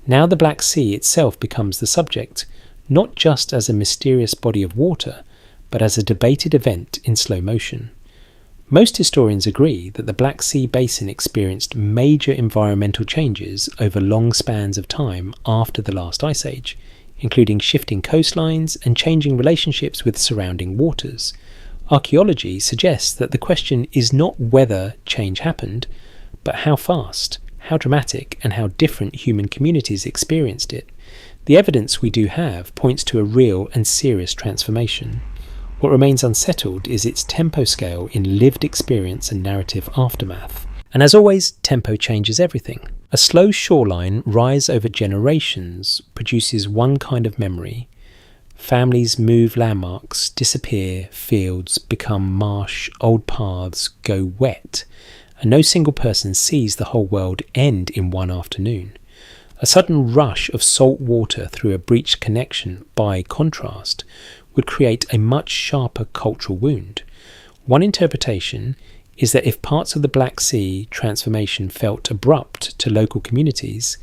Now the Black Sea itself becomes the subject, not just as a mysterious body of water, but as a debated event in slow motion. Most historians agree that the Black Sea basin experienced major environmental changes over long spans of time after the last ice age, including shifting coastlines and changing relationships with surrounding waters. Archaeology suggests that the question is not whether change happened, but how fast, how dramatic, and how different human communities experienced it. The evidence we do have points to a real and serious transformation. What remains unsettled is its tempo scale in lived experience and narrative aftermath. And as always, tempo changes everything. A slow shoreline rise over generations produces one kind of memory. Families move landmarks, disappear, fields become marsh, old paths go wet, and no single person sees the whole world end in one afternoon. A sudden rush of salt water through a breached connection, by contrast, would create a much sharper cultural wound. One interpretation is that if parts of the Black Sea transformation felt abrupt to local communities,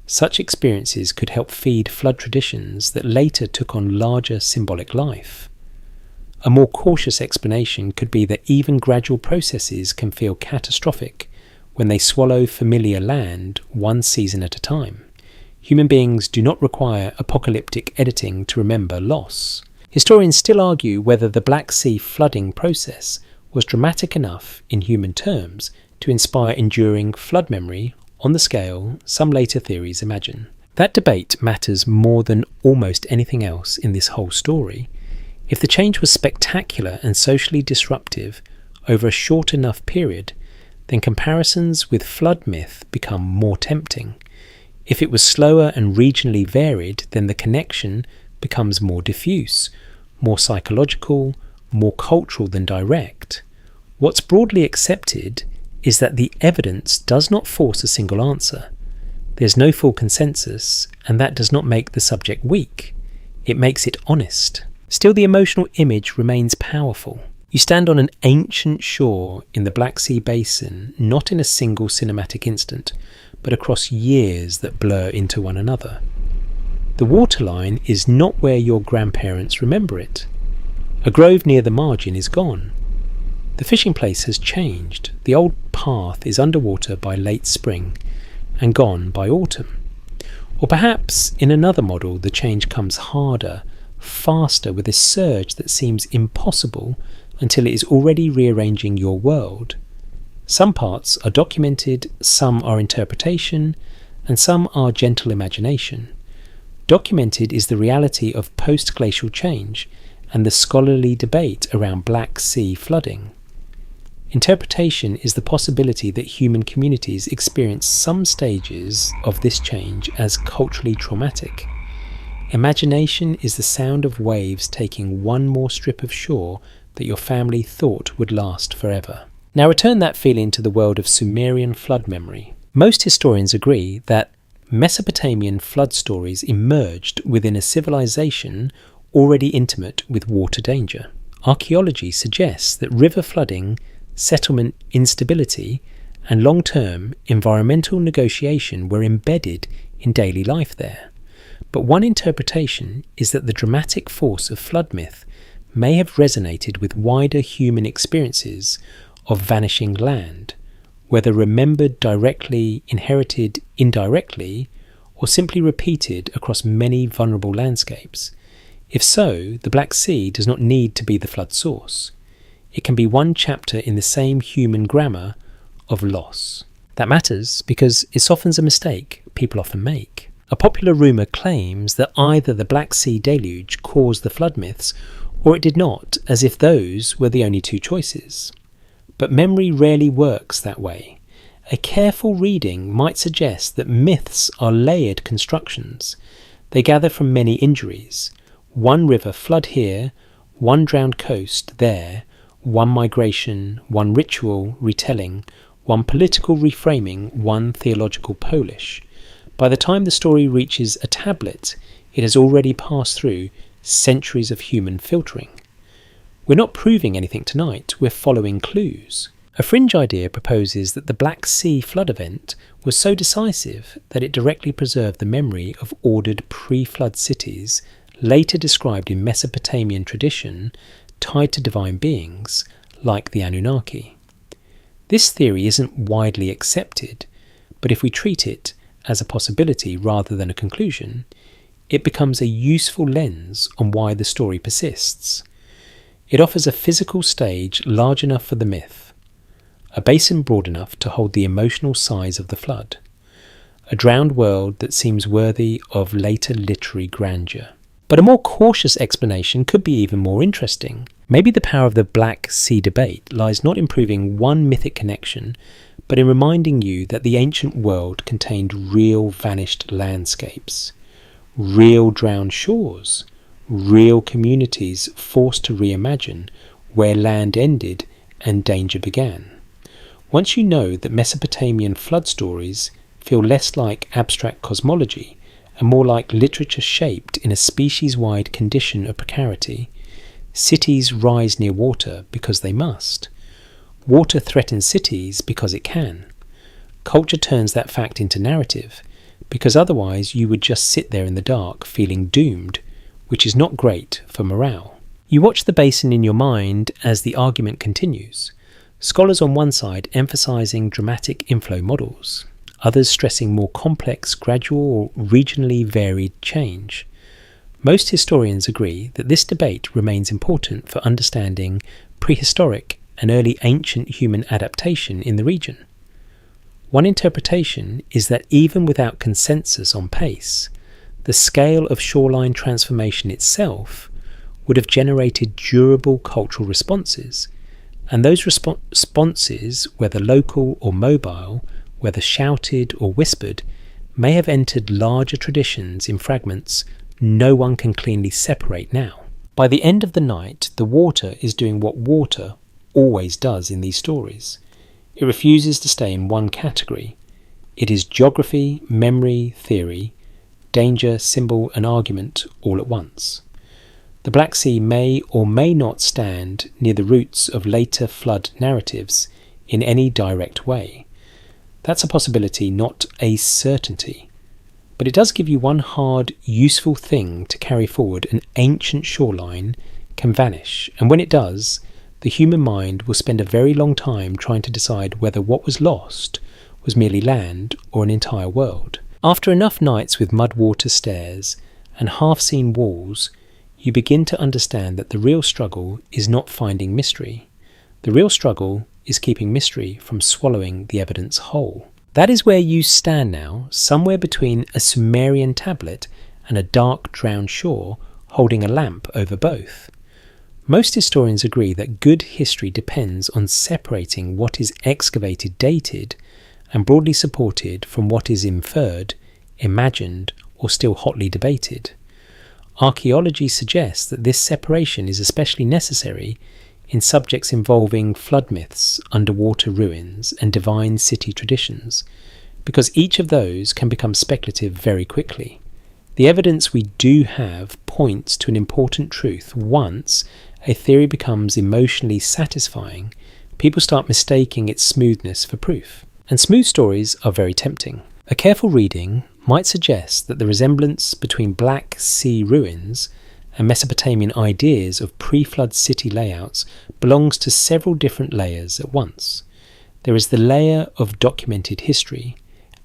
such experiences could help feed flood traditions that later took on larger symbolic life. A more cautious explanation could be that even gradual processes can feel catastrophic when they swallow familiar land one season at a time. Human beings do not require apocalyptic editing to remember loss. Historians still argue whether the Black Sea flooding process was dramatic enough in human terms to inspire enduring flood memory on the scale some later theories imagine. That debate matters more than almost anything else in this whole story. If the change was spectacular and socially disruptive over a short enough period, then comparisons with flood myth become more tempting. If it was slower and regionally varied, then the connection becomes more diffuse, more psychological, more cultural than direct. What's broadly accepted is that the evidence does not force a single answer. There's no full consensus, and that does not make the subject weak. It makes it honest. Still, the emotional image remains powerful. You stand on an ancient shore in the Black Sea basin, not in a single cinematic instant, but across years that blur into one another. The waterline is not where your grandparents remember it. A grove near the margin is gone. The fishing place has changed. The old path is underwater by late spring and gone by autumn. Or perhaps, in another model, the change comes harder, faster, with a surge that seems impossible until it is already rearranging your world. Some parts are documented, some are interpretation, and some are gentle imagination. Documented is the reality of post-glacial change and the scholarly debate around Black Sea flooding. Interpretation is the possibility that human communities experience some stages of this change as culturally traumatic. Imagination is the sound of waves taking one more strip of shore that your family thought would last forever. Now return that feeling to the world of Sumerian flood memory. Most historians agree that Mesopotamian flood stories emerged within a civilization already intimate with water danger. Archaeology suggests that river flooding, settlement instability, and long-term environmental negotiation were embedded in daily life there. But one interpretation is that the dramatic force of flood myth may have resonated with wider human experiences of vanishing land, whether remembered directly, inherited indirectly, or simply repeated across many vulnerable landscapes. If so, the Black Sea does not need to be the flood source. It can be one chapter in the same human grammar of loss. That matters because it softens a mistake people often make. A popular rumour claims that either the Black Sea deluge caused the flood myths, or it did not, as if those were the only two choices. But memory rarely works that way. A careful reading might suggest that myths are layered constructions. They gather from many injuries. One river flood here, one drowned coast there, one migration, one ritual retelling, one political reframing, one theological polish. By the time the story reaches a tablet, it has already passed through centuries of human filtering. We're not proving anything tonight, we're following clues. A fringe idea proposes that the Black Sea flood event was so decisive that it directly preserved the memory of ordered pre-flood cities later described in Mesopotamian tradition tied to divine beings like the Anunnaki. This theory isn't widely accepted, but if we treat it as a possibility rather than a conclusion, it becomes a useful lens on why the story persists. It offers a physical stage large enough for the myth, a basin broad enough to hold the emotional size of the flood, a drowned world that seems worthy of later literary grandeur. But a more cautious explanation could be even more interesting. Maybe the power of the Black Sea debate lies not in proving one mythic connection, but in reminding you that the ancient world contained real vanished landscapes, real drowned shores, real communities forced to reimagine where land ended and danger began. Once you know that Mesopotamian flood stories feel less like abstract cosmology and more like literature shaped in a species-wide condition of precarity, cities rise near water because they must. Water threatens cities because it can. Culture turns that fact into narrative, because otherwise you would just sit there in the dark feeling doomed, which is not great for morale. You watch the basin in your mind as the argument continues. Scholars on one side emphasising dramatic inflow models, others stressing more complex, gradual or regionally varied change. Most historians agree that this debate remains important for understanding prehistoric and early ancient human adaptation in the region. One interpretation is that even without consensus on pace, the scale of shoreline transformation itself would have generated durable cultural responses, and those responses, whether local or mobile, whether shouted or whispered, may have entered larger traditions in fragments no one can cleanly separate now. By the end of the night, the water is doing what water always does in these stories. It refuses to stay in one category. It is geography, memory, theory, danger, symbol and argument all at once. The Black Sea may or may not stand near the roots of later flood narratives in any direct way. That's a possibility, not a certainty. But it does give you one hard, useful thing to carry forward. An ancient shoreline can vanish, and when it does, the human mind will spend a very long time trying to decide whether what was lost was merely land or an entire world. After enough nights with mud-water stairs and half-seen walls, you begin to understand that the real struggle is not finding mystery. The real struggle is keeping mystery from swallowing the evidence whole. That is where you stand now, somewhere between a Sumerian tablet and a dark drowned shore, holding a lamp over both. Most historians agree that good history depends on separating what is excavated, dated, and broadly supported from what is inferred, imagined, or still hotly debated. Archaeology suggests that this separation is especially necessary in subjects involving flood myths, underwater ruins, and divine city traditions, because each of those can become speculative very quickly. The evidence we do have points to an important truth. Once a theory becomes emotionally satisfying, people start mistaking its smoothness for proof. And smooth stories are very tempting. A careful reading might suggest that the resemblance between Black Sea ruins and Mesopotamian ideas of pre-flood city layouts belongs to several different layers at once. There is the layer of documented history.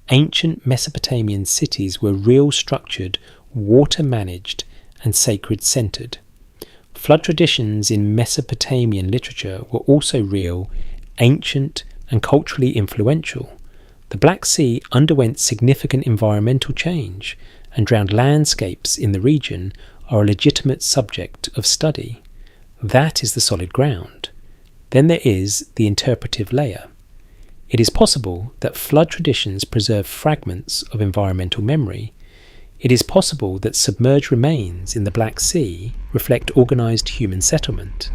Ancient Mesopotamian cities were real, structured, water-managed and sacred-centered. Flood traditions in Mesopotamian literature were also real, ancient and culturally influential. The Black Sea underwent significant environmental change, and drowned landscapes in the region are a legitimate subject of study. That is the solid ground. Then there is the interpretive layer. It is possible that flood traditions preserve fragments of environmental memory. It is possible that submerged remains in the Black Sea reflect organised human settlement.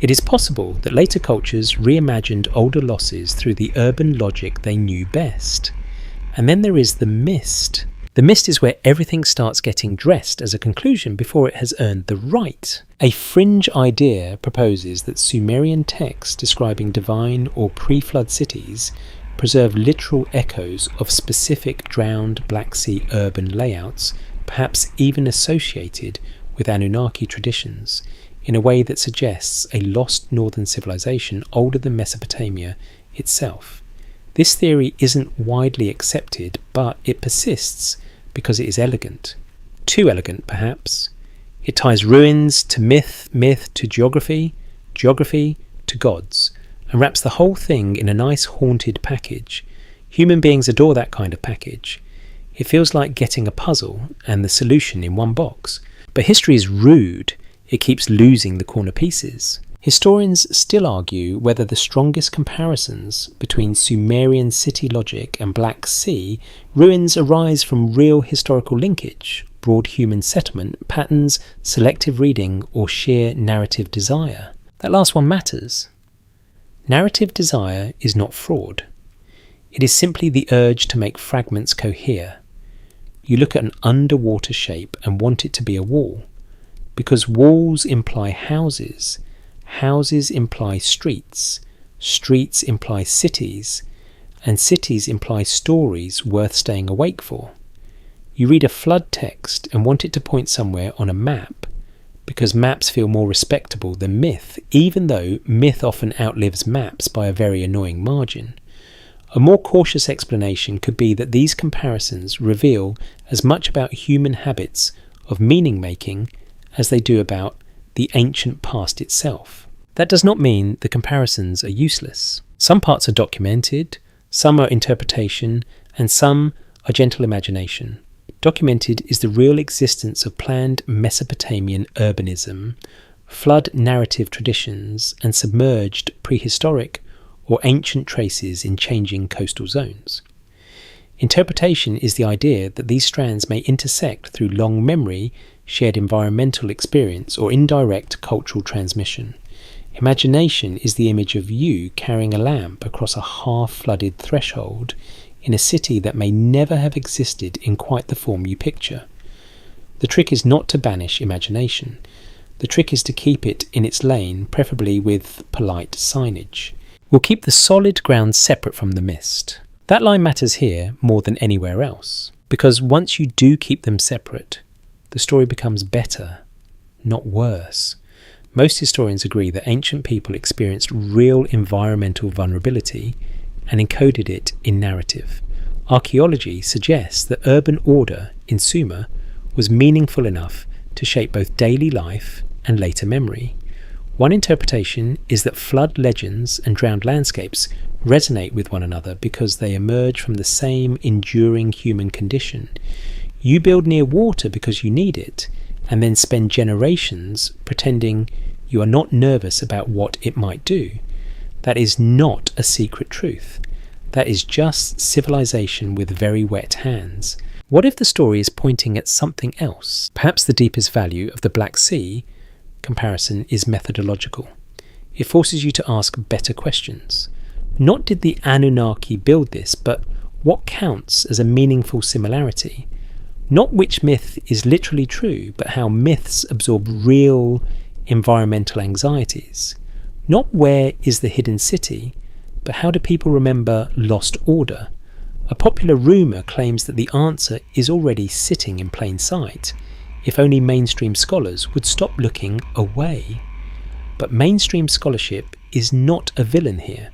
It is possible that later cultures reimagined older losses through the urban logic they knew best. And then there is the mist, The mist is where everything starts getting dressed as a conclusion before it has earned the right. A fringe idea proposes that Sumerian texts describing divine or pre-flood cities preserve literal echoes of specific drowned Black Sea urban layouts, perhaps even associated with Anunnaki traditions, in a way that suggests a lost northern civilization older than Mesopotamia itself. This theory isn't widely accepted, but it persists because it is elegant. Too elegant, perhaps. It ties ruins to myth, myth to geography, geography to gods, and wraps the whole thing in a nice haunted package. Human beings adore that kind of package. It feels like getting a puzzle and the solution in one box. But history is rude. It keeps losing the corner pieces. Historians still argue whether the strongest comparisons between Sumerian city logic and Black Sea ruins arise from real historical linkage, broad human settlement, patterns, selective reading, or sheer narrative desire. That last one matters. Narrative desire is not fraud. It is simply the urge to make fragments cohere. You look at an underwater shape and want it to be a wall, because walls imply houses. Houses imply streets, streets imply cities, and cities imply stories worth staying awake for. You read a flood text and want it to point somewhere on a map, because maps feel more respectable than myth, even though myth often outlives maps by a very annoying margin. A more cautious explanation could be that these comparisons reveal as much about human habits of meaning-making as they do about the ancient past itself. That does not mean the comparisons are useless. Some parts are documented, some are interpretation, and some are gentle imagination. Documented is the real existence of planned Mesopotamian urbanism, flood narrative traditions, and submerged prehistoric or ancient traces in changing coastal zones. Interpretation is the idea that these strands may intersect through long memory, shared environmental experience, or indirect cultural transmission. Imagination is the image of you carrying a lamp across a half-flooded threshold in a city that may never have existed in quite the form you picture. The trick is not to banish imagination. The trick is to keep it in its lane, preferably with polite signage. We'll keep the solid ground separate from the mist. That line matters here more than anywhere else, because once you do keep them separate, the story becomes better, not worse. Most historians agree that ancient people experienced real environmental vulnerability and encoded it in narrative. Archaeology suggests that urban order in Sumer was meaningful enough to shape both daily life and later memory. One interpretation is that flood legends and drowned landscapes resonate with one another because they emerge from the same enduring human condition. You build near water because you need it, and then spend generations pretending you are not nervous about what it might do. That is not a secret truth. That is just civilization with very wet hands. What if the story is pointing at something else? Perhaps the deepest value of the Black Sea comparison is methodological. It forces you to ask better questions. Not did the Anunnaki build this, but what counts as a meaningful similarity? Not which myth is literally true, but how myths absorb real environmental anxieties. Not where is the hidden city, but how do people remember lost order? A popular rumour claims that the answer is already sitting in plain sight, if only mainstream scholars would stop looking away. But mainstream scholarship is not a villain here.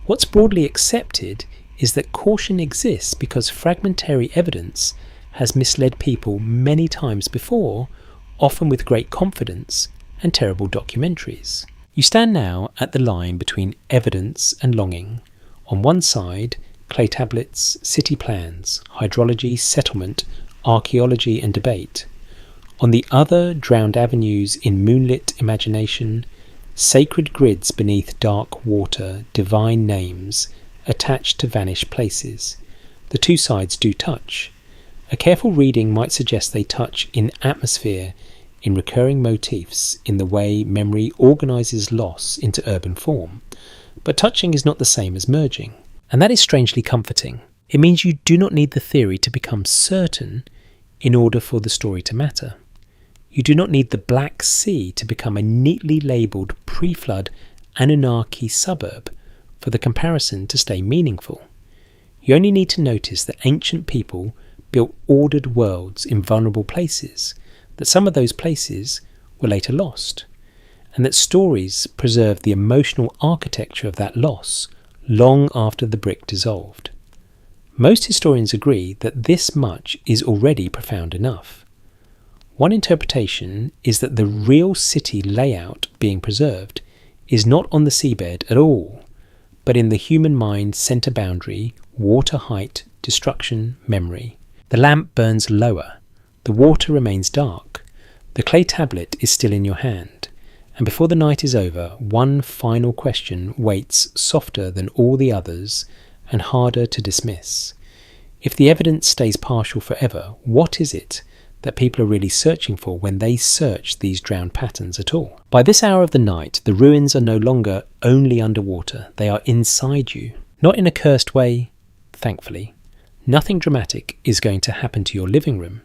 What's broadly accepted is that caution exists because fragmentary evidence has misled people many times before, often with great confidence and terrible documentaries. You stand now at the line between evidence and longing. On one side, clay tablets, city plans, hydrology, settlement, archaeology and debate. On the other, drowned avenues in moonlit imagination, sacred grids beneath dark water, divine names attached to vanished places. The two sides do touch. A careful reading might suggest they touch in atmosphere, in recurring motifs, in the way memory organises loss into urban form. But touching is not the same as merging. And that is strangely comforting. It means you do not need the theory to become certain in order for the story to matter. You do not need the Black Sea to become a neatly labelled pre-flood Anunnaki suburb for the comparison to stay meaningful. You only need to notice that ancient people built ordered worlds in vulnerable places, that some of those places were later lost, and that stories preserve the emotional architecture of that loss long after the brick dissolved. Most historians agree that this much is already profound enough. One interpretation is that the real city layout being preserved is not on the seabed at all, but in the human mind's centre boundary, water height, destruction, memory. The lamp burns lower, the water remains dark, the clay tablet is still in your hand, and before the night is over, one final question waits softer than all the others and harder to dismiss. If the evidence stays partial forever, what is it that people are really searching for when they search these drowned patterns at all? By this hour of the night, the ruins are no longer only underwater, they are inside you. Not in a cursed way, thankfully. Nothing dramatic is going to happen to your living room.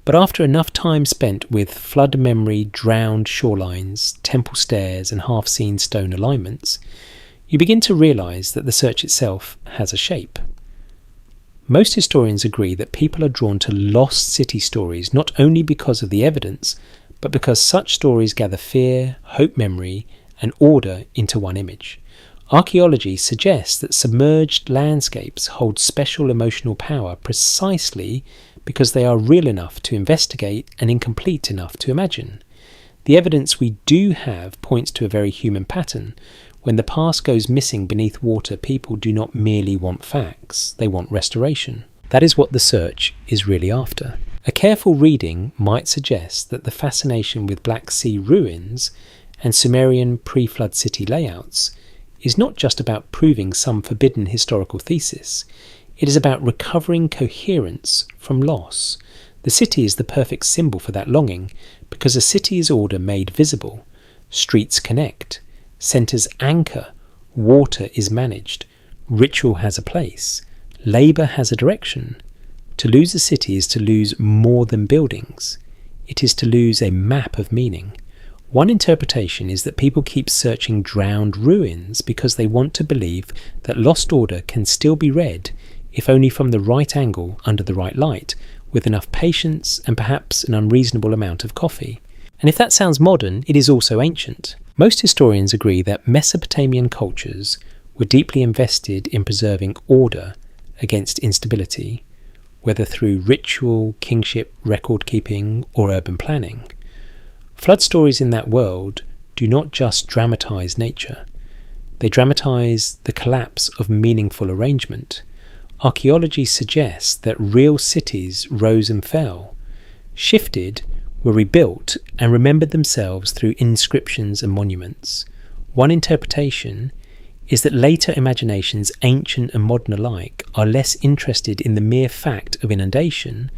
But after enough time spent with flood memory, drowned shorelines, temple stairs and half-seen stone alignments, you begin to realise that the search itself has a shape. Most historians agree that people are drawn to lost city stories not only because of the evidence, but because such stories gather fear, hope memory, and order into one image. Archaeology suggests that submerged landscapes hold special emotional power precisely because they are real enough to investigate and incomplete enough to imagine. The evidence we do have points to a very human pattern. When the past goes missing beneath water, people do not merely want facts, they want restoration. That is what the search is really after. A careful reading might suggest that the fascination with Black Sea ruins and Sumerian pre-flood city layouts is not just about proving some forbidden historical thesis. It is about recovering coherence from loss. The city is the perfect symbol for that longing, because a city is order made visible. Streets connect. Centres anchor, water is managed, ritual has a place, labour has a direction. To lose a city is to lose more than buildings. It is to lose a map of meaning. One interpretation is that people keep searching drowned ruins because they want to believe that lost order can still be read, if only from the right angle under the right light, with enough patience and perhaps an unreasonable amount of coffee. And if that sounds modern, it is also ancient. Most historians agree that Mesopotamian cultures were deeply invested in preserving order against instability, whether through ritual, kingship, record-keeping, or urban planning. Flood stories in that world do not just dramatise nature. They dramatise the collapse of meaningful arrangement. Archaeology suggests that real cities rose and fell, shifted, were rebuilt and remembered themselves through inscriptions and monuments. One interpretation is that later imaginations, ancient and modern alike, are less interested in the mere fact of inundation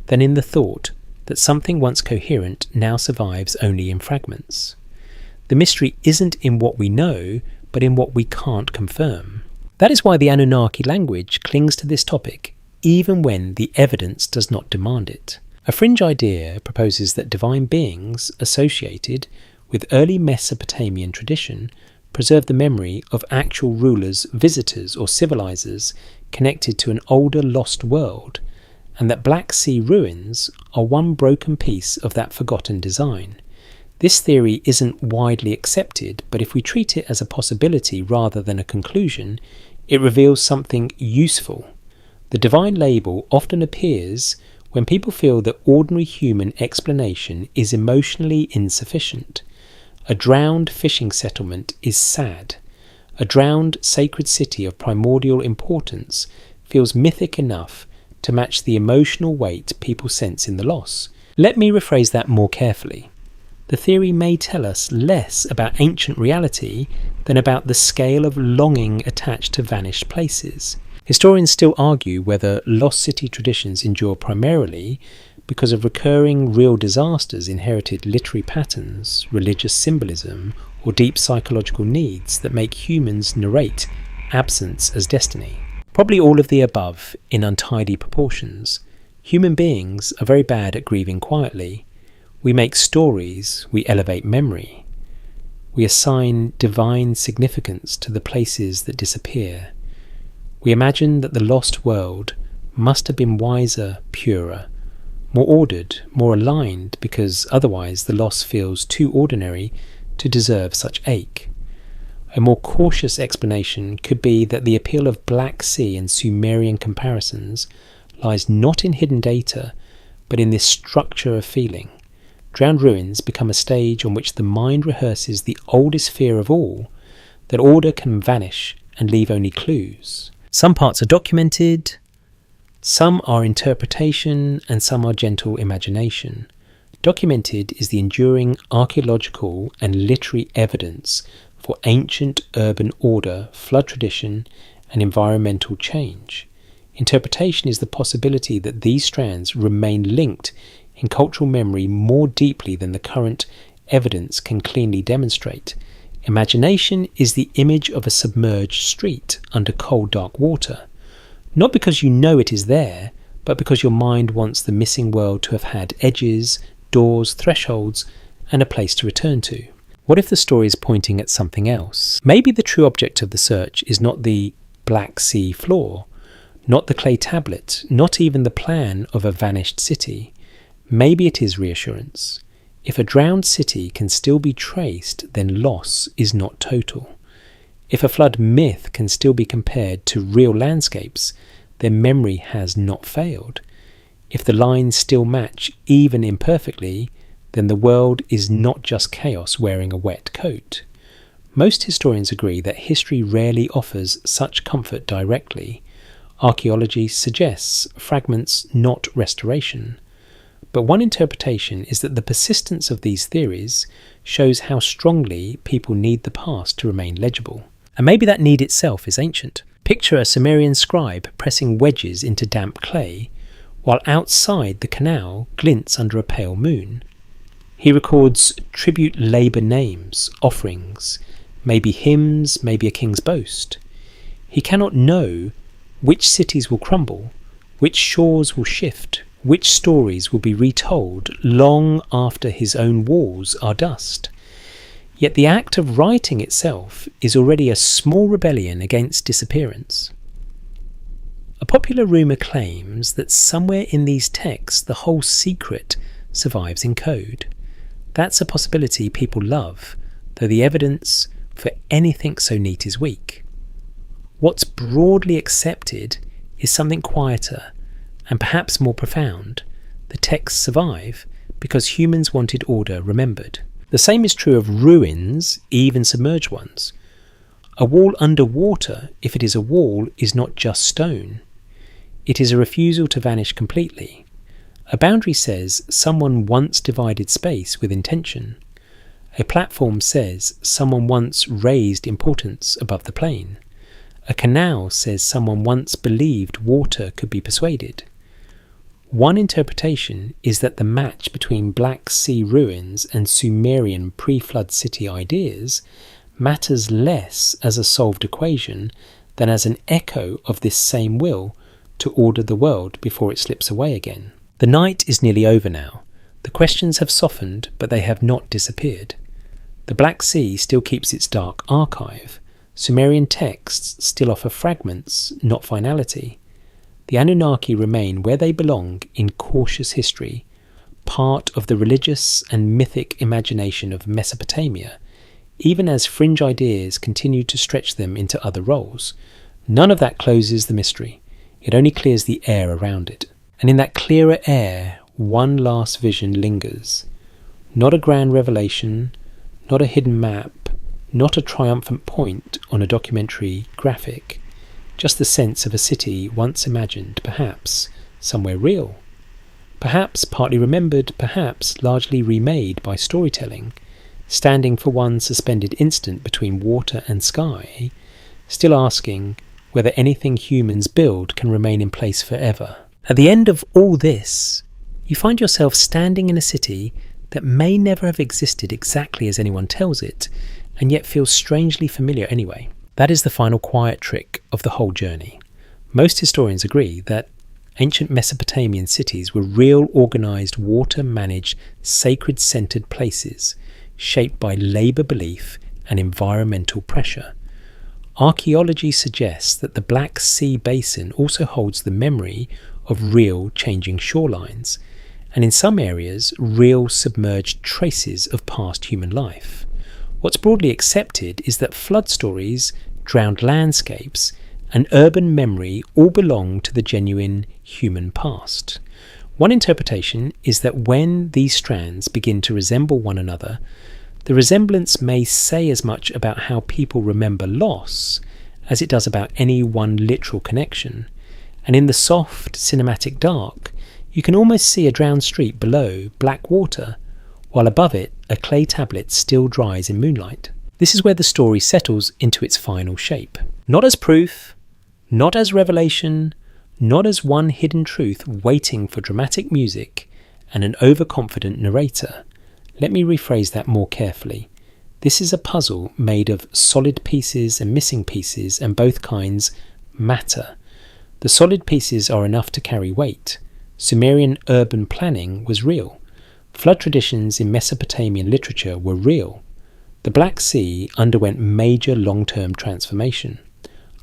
than in the thought that something once coherent now survives only in fragments. The mystery isn't in what we know, but in what we can't confirm. That is why the Anunnaki language clings to this topic, even when the evidence does not demand it. A fringe idea proposes that divine beings associated with early Mesopotamian tradition preserve the memory of actual rulers, visitors or civilizers connected to an older lost world, and that Black Sea ruins are one broken piece of that forgotten design. This theory isn't widely accepted, but if we treat it as a possibility rather than a conclusion, it reveals something useful. The divine label often appears when people feel that ordinary human explanation is emotionally insufficient. A drowned fishing settlement is sad. A drowned sacred city of primordial importance feels mythic enough to match the emotional weight people sense in the loss. Let me rephrase that more carefully. The theory may tell us less about ancient reality than about the scale of longing attached to vanished places. Historians still argue whether lost city traditions endure primarily because of recurring real disasters, inherited literary patterns, religious symbolism, or deep psychological needs that make humans narrate absence as destiny. Probably all of the above in untidy proportions. Human beings are very bad at grieving quietly. We make stories, we elevate memory. We assign divine significance to the places that disappear. We imagine that the lost world must have been wiser, purer, more ordered, more aligned, because otherwise the loss feels too ordinary to deserve such ache. A more cautious explanation could be that the appeal of Black Sea and Sumerian comparisons lies not in hidden data, but in this structure of feeling. Drowned ruins become a stage on which the mind rehearses the oldest fear of all, that order can vanish and leave only clues. Some parts are documented, some are interpretation, and some are gentle imagination. Documented is the enduring archaeological and literary evidence for ancient urban order, flood tradition, and environmental change. Interpretation is the possibility that these strands remain linked in cultural memory more deeply than the current evidence can cleanly demonstrate. Imagination is the image of a submerged street under cold dark water, not because you know it is there, but because your mind wants the missing world to have had edges, doors, thresholds, and a place to return to. What if the story is pointing at something else? Maybe the true object of the search is not the Black Sea floor, not the clay tablet, not even the plan of a vanished city. Maybe it is reassurance. If a drowned city can still be traced, then loss is not total. If a flood myth can still be compared to real landscapes, then memory has not failed. If the lines still match, even imperfectly, then the world is not just chaos wearing a wet coat. Most historians agree that history rarely offers such comfort directly. Archaeology suggests fragments, not restoration. But one interpretation is that the persistence of these theories shows how strongly people need the past to remain legible. And maybe that need itself is ancient. Picture a Sumerian scribe pressing wedges into damp clay, while outside the canal glints under a pale moon. He records tribute labour names, offerings, maybe hymns, maybe a king's boast. He cannot know which cities will crumble, which shores will shift, which stories will be retold long after his own walls are dust. Yet the act of writing itself is already a small rebellion against disappearance. A popular rumour claims that somewhere in these texts the whole secret survives in code. That's a possibility people love, though the evidence for anything so neat is weak. What's broadly accepted is something quieter and perhaps more profound. The texts survive because humans wanted order remembered. The same is true of ruins, even submerged ones. A wall underwater, if it is a wall, is not just stone. It is a refusal to vanish completely. A boundary says someone once divided space with intention. A platform says someone once raised importance above the plain. A canal says someone once believed water could be persuaded. One interpretation is that the match between Black Sea ruins and Sumerian pre-flood city ideas matters less as a solved equation than as an echo of this same will to order the world before it slips away again. The night is nearly over now. The questions have softened, but they have not disappeared. The Black Sea still keeps its dark archive. Sumerian texts still offer fragments, not finality. The Anunnaki remain where they belong in cautious history, part of the religious and mythic imagination of Mesopotamia, even as fringe ideas continue to stretch them into other roles. None of that closes the mystery. It only clears the air around it. And in that clearer air, one last vision lingers. Not a grand revelation, not a hidden map, not a triumphant point on a documentary graphic, just the sense of a city once imagined, perhaps somewhere real, perhaps partly remembered, perhaps largely remade by storytelling, standing for one suspended instant between water and sky, still asking whether anything humans build can remain in place forever. At the end of all this, you find yourself standing in a city that may never have existed exactly as anyone tells it, and yet feels strangely familiar anyway. That is the final quiet trick of the whole journey. Most historians agree that ancient Mesopotamian cities were real organised water-managed sacred-centred places shaped by labour belief and environmental pressure. Archaeology suggests that the Black Sea basin also holds the memory of real changing shorelines, and in some areas real submerged traces of past human life. What's broadly accepted is that flood stories, drowned landscapes, and urban memory all belong to the genuine human past. One interpretation is that when these strands begin to resemble one another, the resemblance may say as much about how people remember loss as it does about any one literal connection, and in the soft, cinematic dark, you can almost see a drowned street below black water, while above it a clay tablet still dries in moonlight. This is where the story settles into its final shape. Not as proof, not as revelation, not as one hidden truth waiting for dramatic music and an overconfident narrator. Let me rephrase that more carefully. This is a puzzle made of solid pieces and missing pieces, and both kinds matter. The solid pieces are enough to carry weight. Sumerian urban planning was real. Flood traditions in Mesopotamian literature were real. The Black Sea underwent major long-term transformation.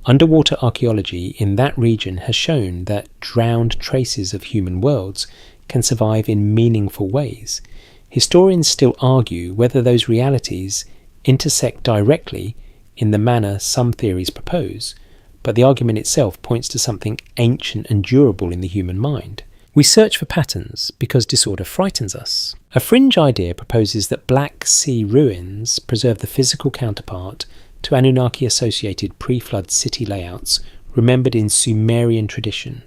Underwater archaeology in that region has shown that drowned traces of human worlds can survive in meaningful ways. Historians still argue whether those realities intersect directly in the manner some theories propose, but the argument itself points to something ancient and durable in the human mind. We search for patterns because disorder frightens us. A fringe idea proposes that Black Sea ruins preserve the physical counterpart to Anunnaki-associated pre-flood city layouts remembered in Sumerian tradition,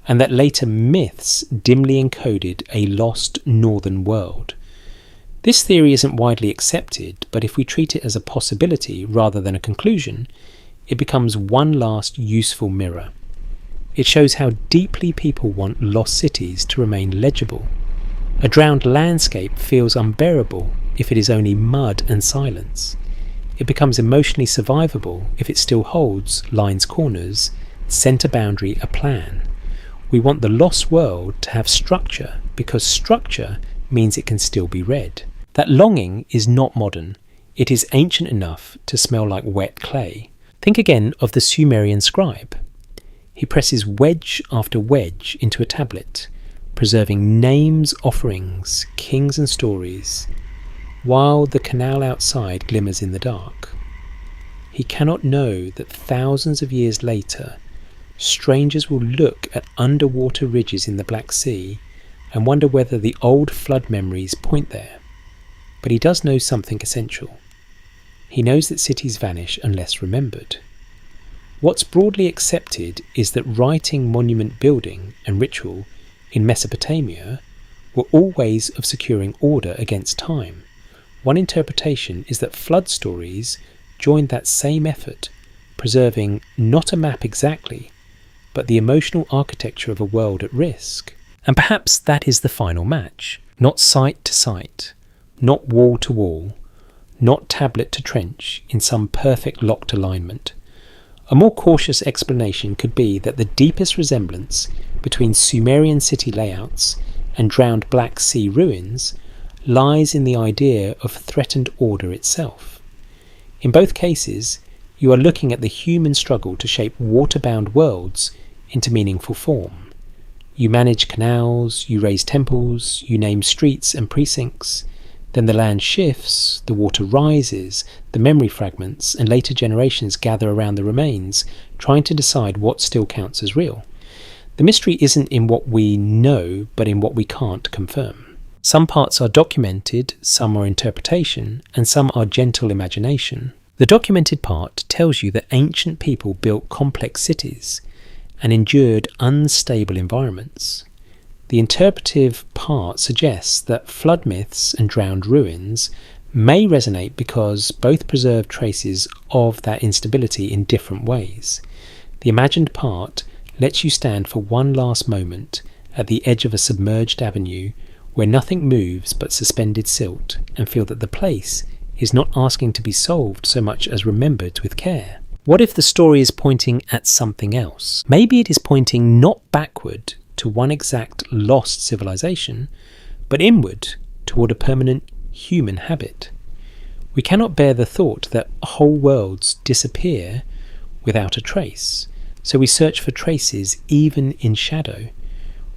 and that later myths dimly encoded a lost northern world. This theory isn't widely accepted, but if we treat it as a possibility rather than a conclusion, it becomes one last useful mirror. It shows how deeply people want lost cities to remain legible. A drowned landscape feels unbearable if it is only mud and silence. It becomes emotionally survivable if it still holds lines, corners, centre boundary, a plan. We want the lost world to have structure because structure means it can still be read. That longing is not modern. It is ancient enough to smell like wet clay. Think again of the Sumerian scribe. He presses wedge after wedge into a tablet, preserving names, offerings, kings and stories, while the canal outside glimmers in the dark. He cannot know that thousands of years later, strangers will look at underwater ridges in the Black Sea and wonder whether the old flood memories point there. But he does know something essential. He knows that cities vanish unless remembered. What's broadly accepted is that writing, monument building and ritual in Mesopotamia were all ways of securing order against time. One interpretation is that flood stories joined that same effort, preserving not a map exactly, but the emotional architecture of a world at risk. And perhaps that is the final match. Not site to site, not wall to wall, not tablet to trench in some perfect locked alignment. A more cautious explanation could be that the deepest resemblance between Sumerian city layouts and drowned Black Sea ruins lies in the idea of threatened order itself. In both cases, you are looking at the human struggle to shape water-bound worlds into meaningful form. You manage canals, you raise temples, you name streets and precincts. Then the land shifts, the water rises, the memory fragments, and later generations gather around the remains, trying to decide what still counts as real. The mystery isn't in what we know, but in what we can't confirm. Some parts are documented, some are interpretation, and some are gentle imagination. The documented part tells you that ancient people built complex cities and endured unstable environments. The interpretive part suggests that flood myths and drowned ruins may resonate because both preserve traces of that instability in different ways. The imagined part lets you stand for one last moment at the edge of a submerged avenue where nothing moves but suspended silt, and feel that the place is not asking to be solved so much as remembered with care. What if the story is pointing at something else? Maybe it is pointing not backward to one exact lost civilization, but inward toward a permanent human habit. We cannot bear the thought that whole worlds disappear without a trace, so we search for traces even in shadow.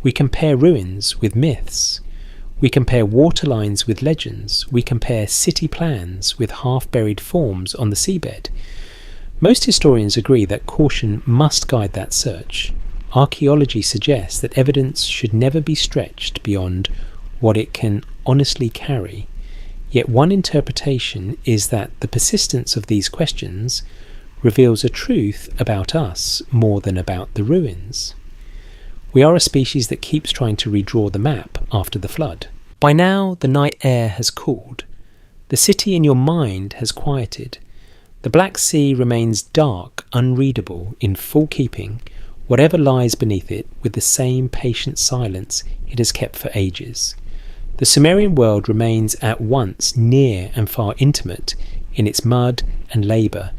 We compare ruins with myths. We compare waterlines with legends. We compare city plans with half-buried forms on the seabed. Most historians agree that caution must guide that search. Archaeology suggests that evidence should never be stretched beyond what it can honestly carry. Yet one interpretation is that the persistence of these questions reveals a truth about us more than about the ruins. We are a species that keeps trying to redraw the map after the flood. By now, the night air has cooled. The city in your mind has quieted. The Black Sea remains dark, unreadable, in full keeping, whatever lies beneath it, with the same patient silence it has kept for ages. The Sumerian world remains at once near and far intimate in its mud and labour,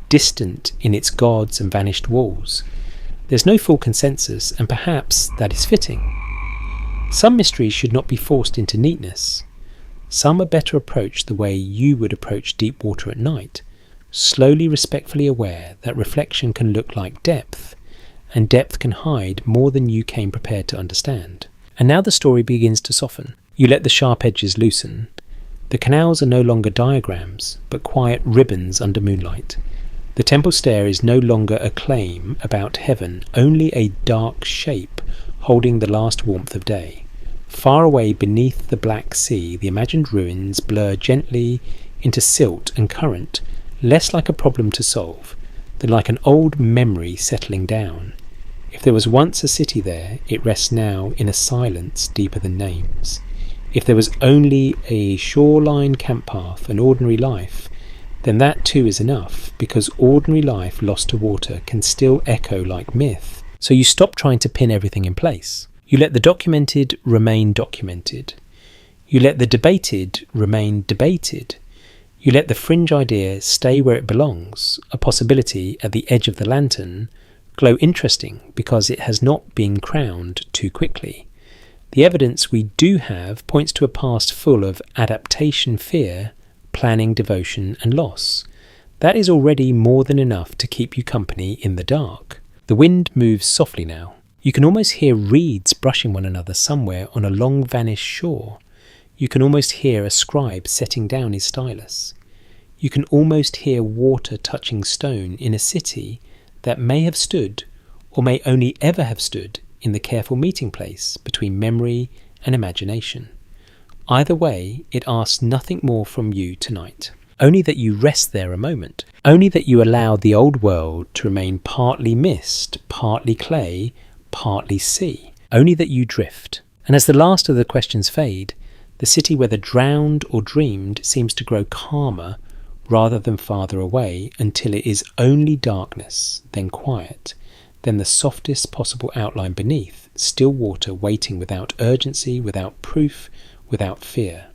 distant in its gods and vanished walls. There's no full consensus, and perhaps that is fitting. Some mysteries should not be forced into neatness. Some are better approached the way you would approach deep water at night, slowly, respectfully aware that reflection can look like depth, and depth can hide more than you came prepared to understand. And now the story begins to soften. You let the sharp edges loosen. The canals are no longer diagrams, but quiet ribbons under moonlight. The temple stair is no longer a claim about heaven, only a dark shape holding the last warmth of day. Far away beneath the Black Sea, the imagined ruins blur gently into silt and current, less like a problem to solve than like an old memory settling down. If there was once a city there, it rests now in a silence deeper than names. If there was only a shoreline camp path, an ordinary life, then that too is enough, because ordinary life lost to water can still echo like myth. So you stop trying to pin everything in place. You let the documented remain documented. You let the debated remain debated. You let the fringe idea stay where it belongs, a possibility at the edge of the lantern, glow interesting because it has not been crowned too quickly. The evidence we do have points to a past full of adaptation fear, planning, devotion and loss. That is already more than enough to keep you company in the dark. The wind moves softly now. You can almost hear reeds brushing one another somewhere on a long-vanished shore. You can almost hear a scribe setting down his stylus. You can almost hear water touching stone in a city that may have stood, or may only ever have stood, in the careful meeting place between memory and imagination. Either way, it asks nothing more from you tonight. Only that you rest there a moment. Only that you allow the old world to remain partly mist, partly clay, partly sea. Only that you drift. And as the last of the questions fade, the city, whether drowned or dreamed, seems to grow calmer rather than farther away, until it is only darkness, then quiet, then the softest possible outline beneath, still water waiting without urgency, without proof, without fear.